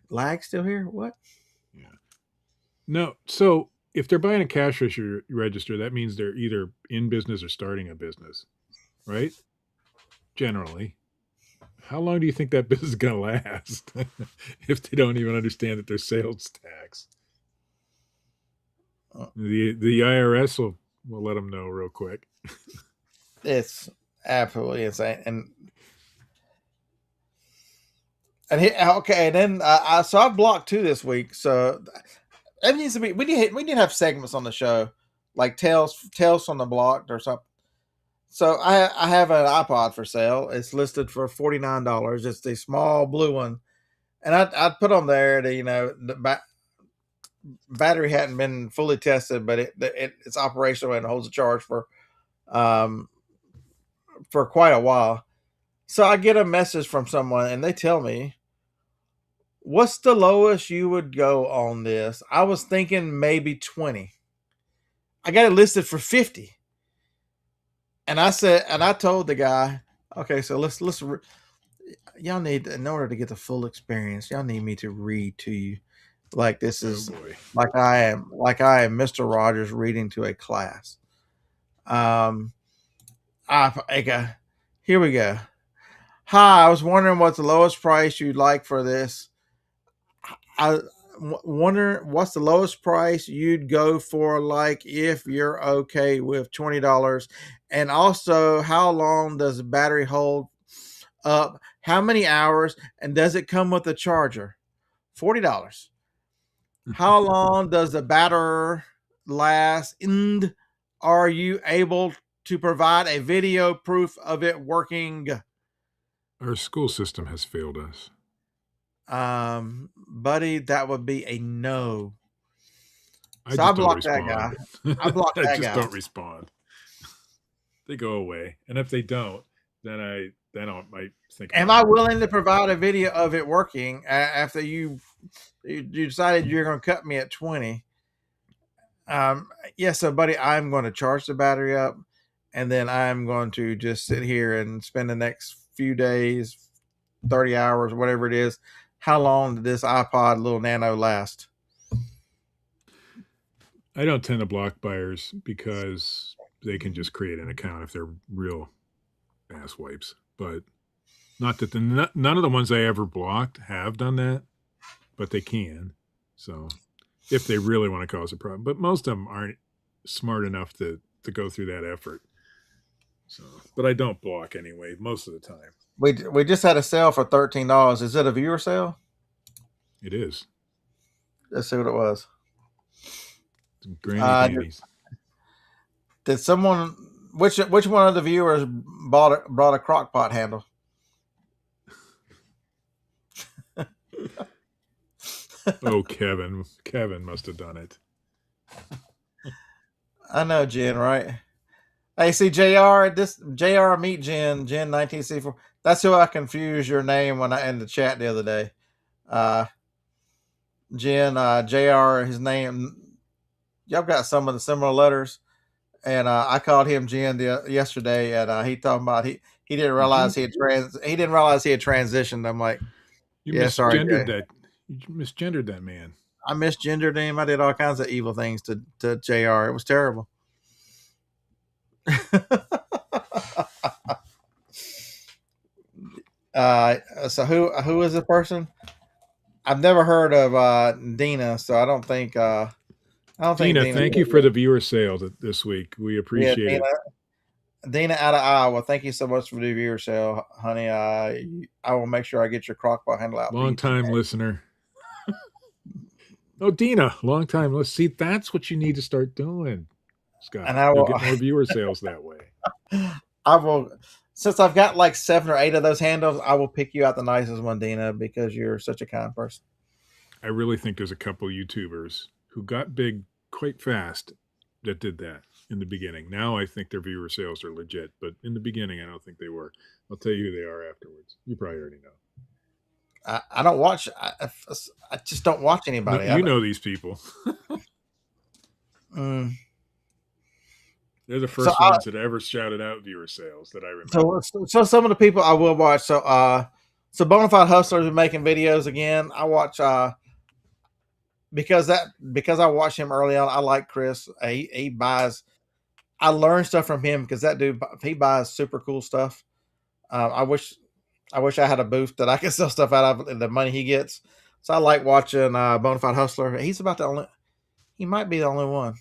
Lag still here? What? Yeah. No. So if they're buying a cash register, that means they're either in business or starting a business, right? Generally. How long do you think that business is going to last if they don't even understand that there's sales tax? The IRS will let them know real quick. It's absolutely insane. And then so I've blocked 2 this week. So it needs to be. We need to have segments on the show, like tales from the blocked or something. So I have an iPod for sale. It's listed for $49. It's the small blue one, and I put on there that the battery hadn't been fully tested, but it's operational and holds a charge um for quite a while. So I get a message from someone, and they tell me, "What's the lowest you would go on this?" I was thinking maybe 20. I got it listed for 50. And I told the guy, okay, so y'all need, in order to get the full experience, y'all need me to read to you like this is boy. like I am Mr. Rogers reading to a class. Okay, here we go. Hi, I was wondering what's the lowest price you'd like for this. I wonder what's the lowest price you'd go for, like if you're okay with $20, and also how long does the battery hold up, how many hours, and does it come with a charger? $40. How long does the battery last, and are you able to provide a video proof of it working? Our school system has failed us. Buddy, that would be a no. I So I just don't blocked that guy. respond. I blocked I that just guy. don't respond. They go away, and if they don't, then I might think. Am I willing to provide a video of it working after you decided you're going to cut me at 20? So buddy, I'm going to charge the battery up, and then I'm going to just sit here and spend the next few days, 30 hours, whatever it is. How long did this iPod little Nano last? I don't tend to block buyers because they can just create an account if they're real ass wipes. But not that none of the ones I ever blocked have done that, but they can. So if they really want to cause a problem, but most of them aren't smart enough to go through that effort. So, but I don't block anyway most of the time. We just had a sale for $13. Is it a viewer sale? It is. Let's see what it was. Granny panties. Did someone? Which one of the viewers brought a crock pot handle? Oh, Kevin must have done it. I know Jen, right? Hey, see JR, this JR meet Jen 19C4. That's who I confused your name when I in the chat the other day. Jen, JR, his name. Y'all got some of the similar letters, and I called him Jen yesterday, and he talking about he didn't realize he had transitioned. I'm like, you yeah, sorry, misgendered that. You misgendered that man. I misgendered him. I did all kinds of evil things to JR. It was terrible. So who is the person? I've never heard of Dina, so I don't think Dina, thank you for the viewer sale this week. We appreciate it. Dina out of Iowa, thank you so much for the viewer sale, honey. I will make sure I get your crockpot handle out. Long time listener. Oh, Dina, long time. Let's see. That's what you need to start doing, Scott. And you'll get more viewer sales that way. I will. Since I've got like 7 or 8 of those handles, I will pick you out the nicest one, Dina, because you're such a kind person. I really think there's a couple YouTubers who got big quite fast that did that in the beginning. Now I think their viewer sales are legit, but in the beginning, I don't think they were. I'll tell you who they are afterwards. You probably already know. I don't watch. I just don't watch anybody. You know these people. They're the first ones that ever shouted out viewer sales that I remember. So some of the people I will watch. So Bonafide Hustlers are making videos again. I watch because I watched him early on. I like Chris. He buys. I learn stuff from him because that dude, he buys super cool stuff. I wish I had a booth that I could sell stuff out of the money he gets. So I like watching Bonafide Hustler. He might be the only one.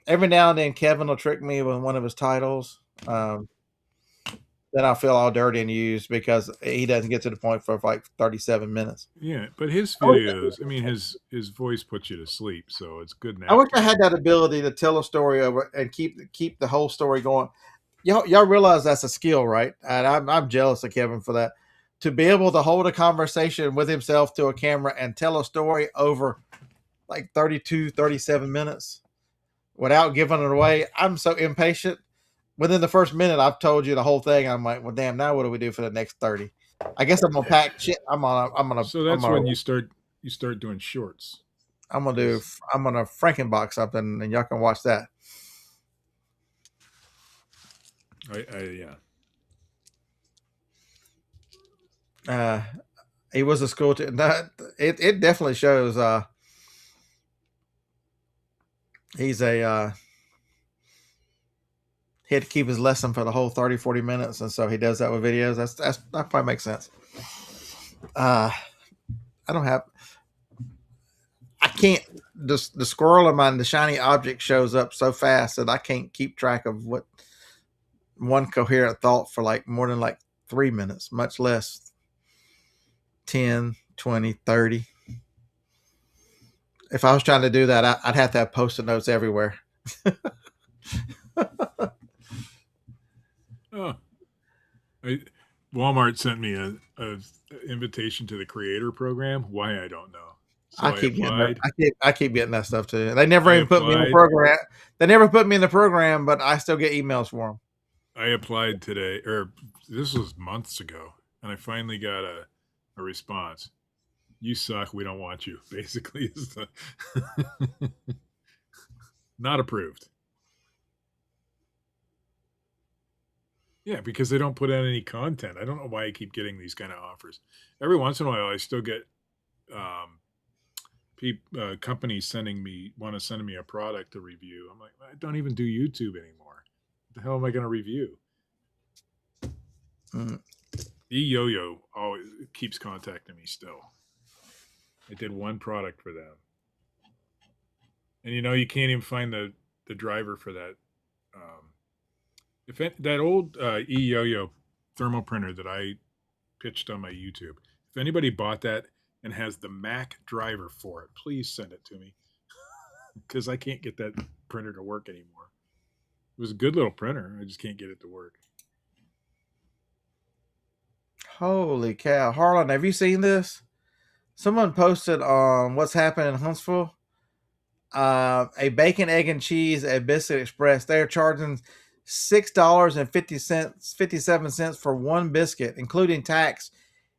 Every now and then Kevin will trick me with one of his titles. Then I'll feel all dirty and used because he doesn't get to the point for like 37 minutes. Yeah, but his videos, I mean, his voice puts you to sleep, so it's good now. I wish I had that ability to tell a story over and keep the whole story going. y'all realize that's a skill, right? And I'm jealous of Kevin for that. To be able to hold a conversation with himself to a camera and tell a story over like 32, 37 minutes without giving it away. I'm so impatient. Within the first minute, I've told you the whole thing. I'm like, well, damn. Now what do we do for the next 30? I guess I'm gonna pack shit. So that's when you start doing shorts. I'm gonna Frankenbox something, and y'all can watch that. Yeah. He was a school it definitely shows he's a he had to keep his lesson for the whole 30, 40 minutes, and so he does that with videos. That probably makes sense. I don't have I can't the squirrel in mine, the shiny object shows up so fast that I can't keep track of what one coherent thought for like more than like 3 minutes, much less 10, 20, 30. If I was trying to do that, I'd have to have post-it notes everywhere. Oh, Walmart sent me a invitation to the creator program. Why I don't know. So I keep getting that. applied. I keep getting that stuff too. They never I even put me in the applied. program. They never put me in the program, but I still get emails for them. I applied today, or this was months ago, and I finally got a response. You suck. We don't want you. Basically, is the not approved. Yeah, because they don't put out any content. I don't know why I keep getting these kind of offers. Every once in a while, I still get companies want to send me a product to review. I'm like, I don't even do YouTube anymore. What the hell am I going to review? E-Yo-Yo always keeps contacting me still. I did one product for them. And you can't even find the driver for that. That old E-Yo-Yo thermal printer that I pitched on my YouTube, if anybody bought that and has the Mac driver for it, please send it to me. Because I can't get that printer to work anymore. It was a good little printer. I just can't get it to work. Holy cow. Harlan, have you seen this? Someone posted on what's happening in Huntsville. A bacon, egg, and cheese at Biscuit Express. They're charging $6.57 for one biscuit, including tax.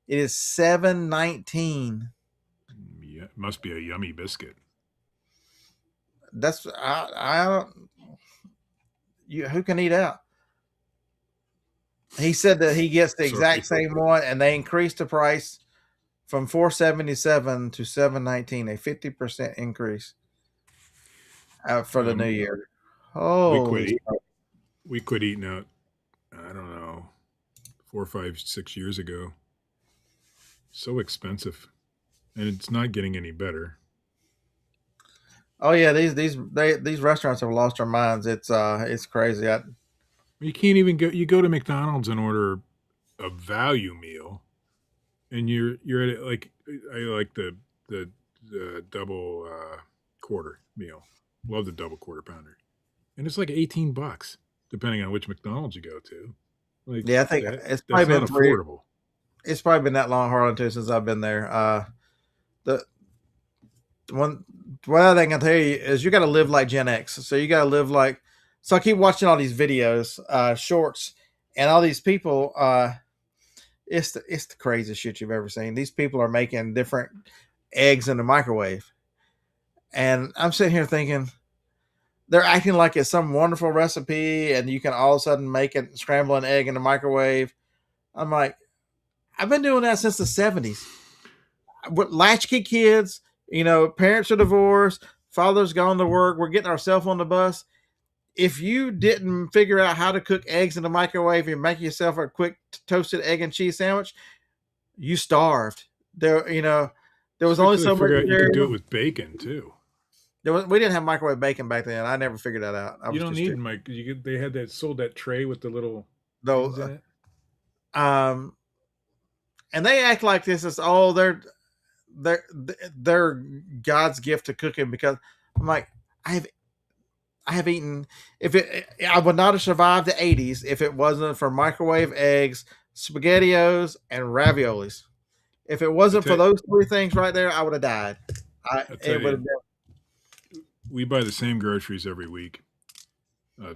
It is $7.19. Yeah, it must be a yummy biscuit. That's I don't. Who can eat out? He said that he gets the exact same one, and they increased the price from $4.77 to $7.19, a 50% increase for the new year. We quit eating out. I don't know, 4, 5, 6 years ago. So expensive, and it's not getting any better. Oh yeah, these restaurants have lost their minds. It's crazy. You can't even go. You go to McDonald's and order a value meal, and you're at it like I like the double quarter meal. Love the double quarter pounder, and it's like $18 depending on which McDonald's you go to. Like, yeah, I think it's probably been affordable. It's probably been that long, Harlan, too, since I've been there. The one other thing I can tell you is you got to live like Gen X. So you got to live like. So I keep watching all these videos, shorts, and all these people. It's the craziest shit you've ever seen. These people are making different eggs in the microwave, and I'm sitting here thinking they're acting like it's some wonderful recipe, and you can all of a sudden make it scramble an egg in the microwave. I'm like, I've been doing that since the 70s. With latchkey kids, parents are divorced, father's gone to work, we're getting ourselves on the bus. If you didn't figure out how to cook eggs in the microwave and make yourself a quick toasted egg and cheese sandwich, you starved. There was only so much. You could do it with bacon too. We didn't have microwave bacon back then. I never figured that out. You don't need they had sold that tray with the little those. in it. And they act like this is they're God's gift to cooking, because I'm like, I have eaten. If it, I would not have survived the '80s if it wasn't for microwave eggs, spaghettios, and raviolis. If it I wasn't for tell, those three things right there, I would have died. I tell It would have you, been. we buy the same groceries every week.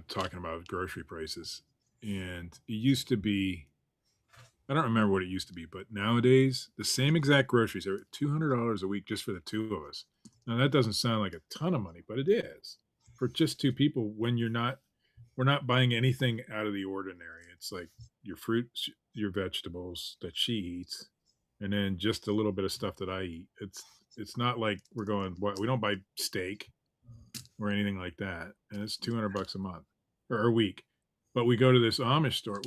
Talking about grocery prices, and it used to be. I don't remember what it used to be, but nowadays the same exact groceries are $200 a week just for the two of us. Now that doesn't sound like a ton of money, but it is for just two people. When we're not buying anything out of the ordinary. It's like your fruits, your vegetables that she eats, and then just a little bit of stuff that I eat. It's not like we're going. We don't buy steak or anything like that, and it's $200 a month or a week. But we go to this Amish store.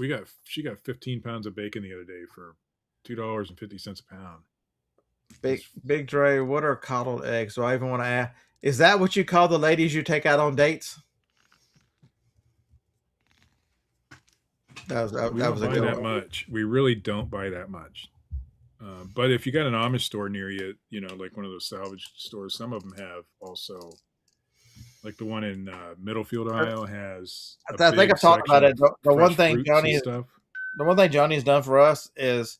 She got 15 pounds of bacon the other day for $2.50 a pound. Big Dre, what are coddled eggs? Do I even want to ask? Is that what you call the ladies you take out on dates? We That don't was a buy good that one. much. We really don't buy that much. But if you got an Amish store near you, like one of those salvage stores, some of them have also, like the one in Middlefield, Ohio, has a I think big I've talked about section it. of The one fresh thing fruits and stuff. The one thing Johnny's done for us is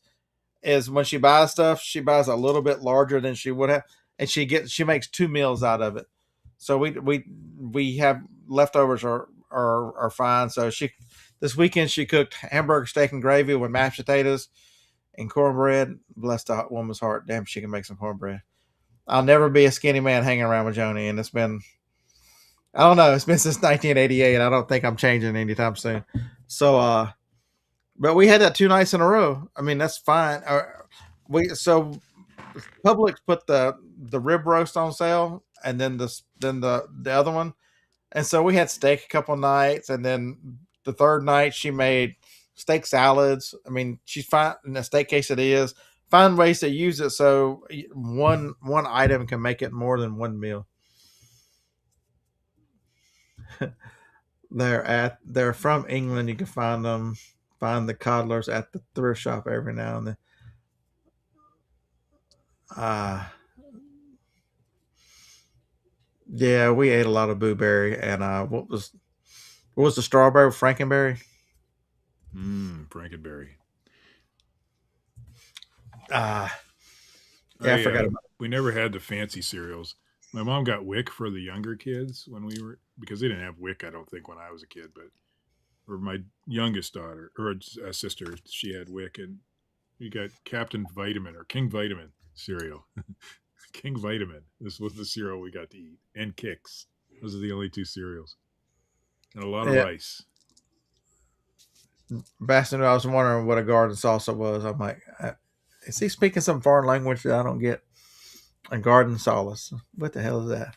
when she buys stuff, she buys a little bit larger than she would have, and she makes 2 meals out of it. So we have leftovers are fine. So she this weekend she cooked hamburger steak and gravy with mashed potatoes and cornbread. Bless the woman's heart. Damn, she can make some cornbread. I'll never be a skinny man hanging around with Joni, and it's been I don't know. It's been since 1988. I don't think I'm changing anytime soon. So, but we had that 2 nights in a row. I mean, that's fine. Publix put the rib roast on sale, and then the other one, and so we had steak a couple nights, and then the third night she made steak salads. I mean, she's fine in a steak quesadillas. Find ways to use it so one item can make it more than one meal. They're from England. You can find the coddlers at the thrift shop every now and then. Uh yeah, we ate a lot of blueberry and what was the strawberry Frankenberry? Frankenberry. Uh yeah, I forgot about We never had the fancy cereals. My mom got Wick for the younger kids when we were because they didn't have Wick. I don't think when I was a kid, but or my youngest daughter or sister, she had Wick, and we got Captain Vitamin or King Vitamin cereal. King Vitamin. This was the cereal we got to eat, and Kix. Those are the only two cereals, and a lot of it. rice. Yeah, Bastion, I was wondering what a garden salsa was. I'm like, is he speaking some foreign language that I don't get? A garden solace. What the hell is that?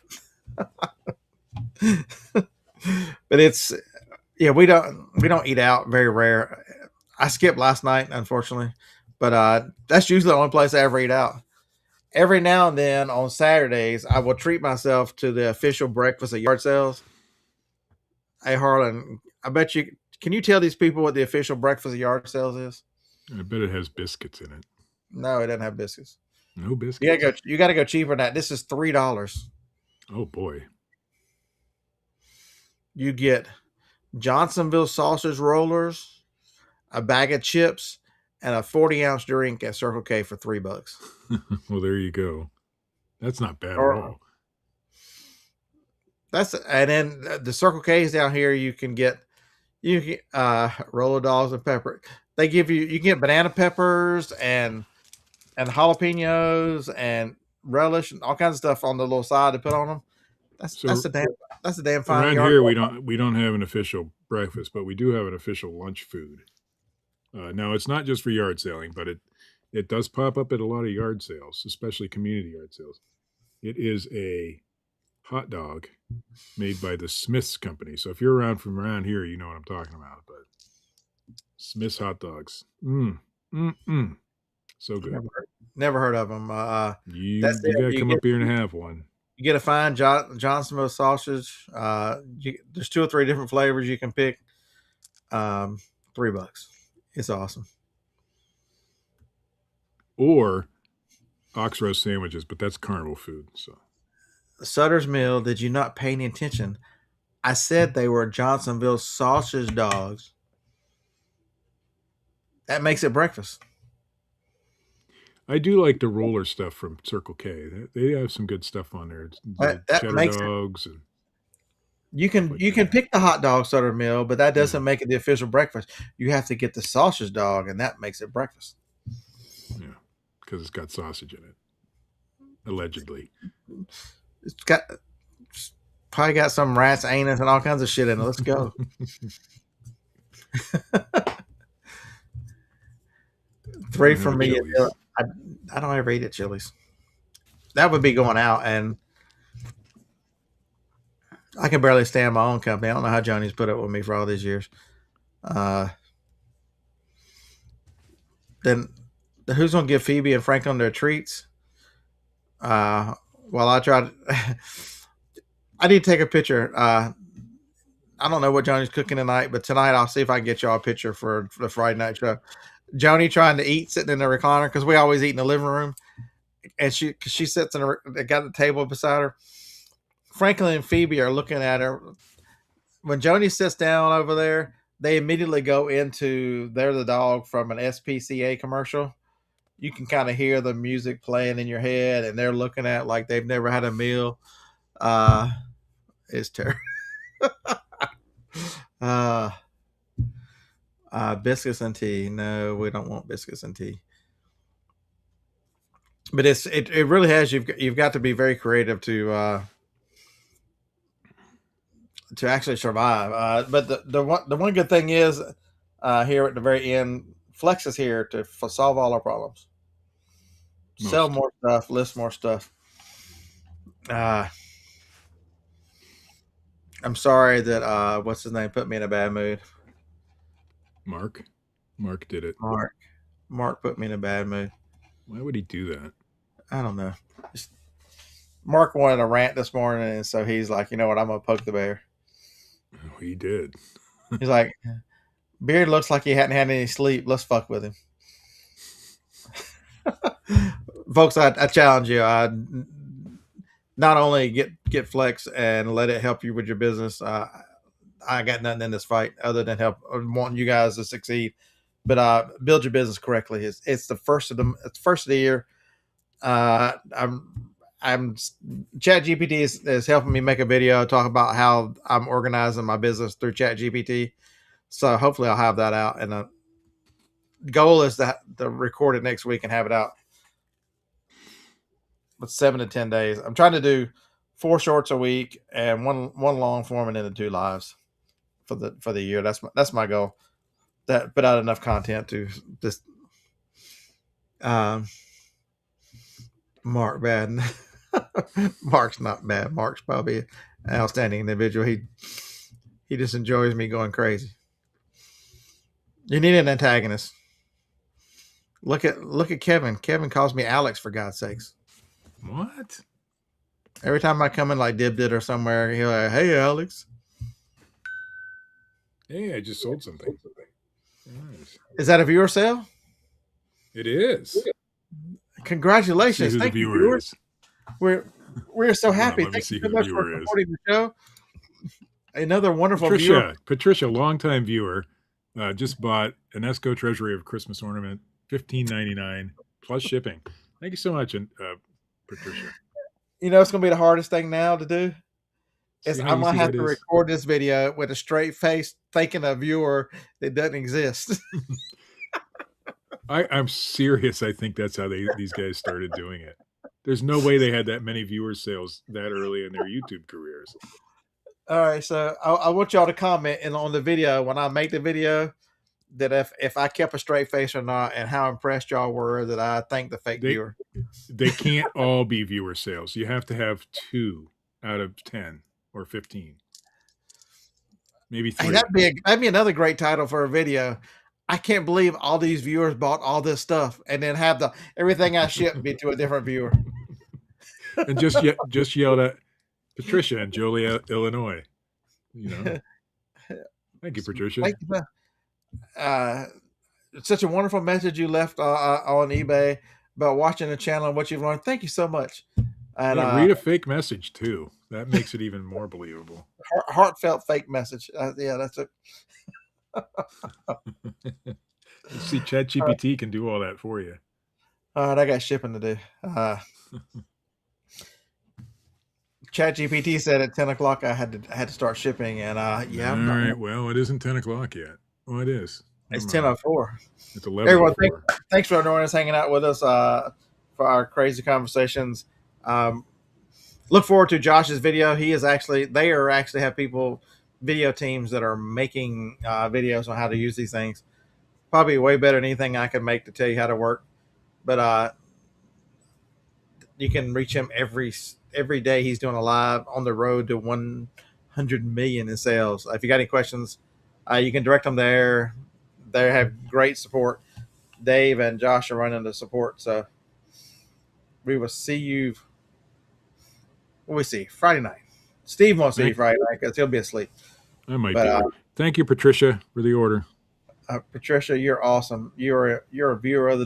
But it's yeah, we don't eat out very rare. I skipped last night, unfortunately, but that's usually the only place I ever eat out. Every now and then on Saturdays, I will treat myself to the official breakfast at yard sales. Hey, Harlan, I bet you can you tell these people what the official breakfast at yard sales is? I bet it has biscuits in it. No, it doesn't have biscuits. No biscuits. You gotta go cheaper than that. This is $3. Oh boy. You get Johnsonville sausage rollers, a bag of chips, and a 40-ounce drink at Circle K for $3. Well, there you go. That's not bad at Or all. and then the Circle K's down here. You can roller dogs and pepper. They give you can get banana peppers and jalapenos and relish and all kinds of stuff on the little side to put on them. So That's a damn fine around yard. here we don't have an official breakfast, but we do have an official lunch food. Now it's not just for yard selling, but it does pop up at a lot of yard sales, especially community yard sales. It is a hot dog made by the Smith's company. So if you're around from around here, you know what I'm talking about. But Smith's hot dogs, so good. Never heard of them. You That's it. got to come up here and have one. You get a fine Johnsonville sausage. There's 2 or 3 different flavors you can pick. $3. It's awesome. Or ox roast sandwiches, but that's carnival food. So Sutter's Mill. Did you not pay any attention? I said they were Johnsonville sausage dogs. That makes it breakfast. I do like the roller stuff from Circle K. They have some good stuff on there. The That cheddar makes it. dogs and You stuff can like you can that. pick the hot dog starter meal, but that doesn't Yeah. make it the official breakfast. You have to get the sausage dog, and that makes it breakfast. Yeah, because it's got sausage in it, allegedly. It's got it's probably got some rat's anus and all kinds of shit in it. Let's go. I Three don't have a from me. Chili's. I, I don't ever eat at Chili's. That would be going out, and I can barely stand my own company. I don't know how Johnny's put up with me for all these years. Uh, then who's gonna give Phoebe and Franklin their treats? While I try to, I need to take a picture. I don't know what Johnny's cooking tonight, but tonight I'll see if I can get y'all a picture for the Friday night show. Johnny trying to eat sitting in the recliner because we always eat in the living room, and she sits in got the table beside her. Franklin and Phoebe are looking at her. When Joni sits down over there, they immediately go into "They're the Dog" from an SPCA commercial. You can kind of hear the music playing in your head, and they're looking at it like they've never had a meal. Uh, it's terrible. uh, biscuits and tea. No, we don't want biscuits and tea. But it really has. You've got to be very creative to actually survive. But the one good thing is here at the very end, Flex is here to solve all our problems. Sell Most. more stuff, list more stuff. Uh, I'm sorry that what's his name put me in a bad mood. Mark. Mark did it. Mark put me in a bad mood. Why would he do that? I don't know. Just, Mark wanted a rant this morning, and so he's like, you know what, I'm gonna poke the bear. Oh, he did. He's like, Beard looks like he hadn't had any sleep. Let's fuck with him. Folks, I challenge you. Not only get Flex and let it help you with your business. I got nothing in this fight other than help wanting you guys to succeed. But build your business correctly. It's the first of the year. I'm Chat GPT is helping me make a video talk about how I'm organizing my business through Chat GPT. So hopefully I'll have that out. And the goal is to record it next week and have it out. With 7 to 10 days. I'm trying to do 4 shorts a week and one long form and then the 2 lives for the year. That's my goal. That put out enough content to just Mark bad. Mark's not bad. Mark's probably an outstanding individual. He just enjoys me going crazy. You need an antagonist. Look at Kevin. Kevin calls me Alex for God's sakes. What? Every time I come in like Dib did or somewhere, he'll like, hey Alex. Hey, I just sold something. Nice. Is that a viewer sale? It is. Congratulations. See who the Thank you, viewer viewers. is. We're so happy. let me Thank see you so who the much for viewer is. supporting the show. Another wonderful viewer. Patricia, longtime viewer, just bought an Esco Treasury of Christmas ornament, $15.99 plus shipping. Thank you so much, Patricia. You know, it's going to be the hardest thing now to do. Is See how I'm going to easy have that to is? record this video with a straight face, thanking a viewer that doesn't exist. I'm serious. I think that's how these guys started doing it. There's no way they had that many viewer sales that early in their YouTube careers. All right, so I want y'all to comment on the video when I make the video that if I kept a straight face or not, and how impressed y'all were that I thanked the fake viewer. They can't all be viewer sales. You have to have 2 out of 10 or 15, maybe 3. Hey, that'd be another great title for a video. I can't believe all these viewers bought all this stuff, and then have everything I shipped be to a different viewer. And just yelled at Patricia in Joliet, Illinois. You know, thank you, Patricia. Thank you. Such a wonderful message you left on eBay about watching the channel and what you've learned. Thank you so much. And Yeah, read a fake message too. That makes it even more believable. heartfelt fake message. Yeah, that's it. See, ChatGPT can do all that for you. All right, I got shipping to do. ChatGPT said at 10 o'clock I had to start shipping, and yeah, All right. Well, it isn't 10 o'clock yet. Well, it is. It's Never mind. 10:04. It's Everyone, 11:04. thanks for joining us, hanging out with us for our crazy conversations. Look forward to Josh's video. They are actually have people, video teams that are making videos on how to use these things. Probably way better than anything I could make to tell you how to work. But you can reach him every day. He's doing a live on the road to 100 million in sales. If you got any questions, you can direct them there. They have great support. Dave and Josh are running the support, so we will see you. What we see Friday night. Steve won't see you Friday night because he'll be asleep. I might be. Thank you, Patricia, for the order. Patricia, you're awesome. You're a viewer of the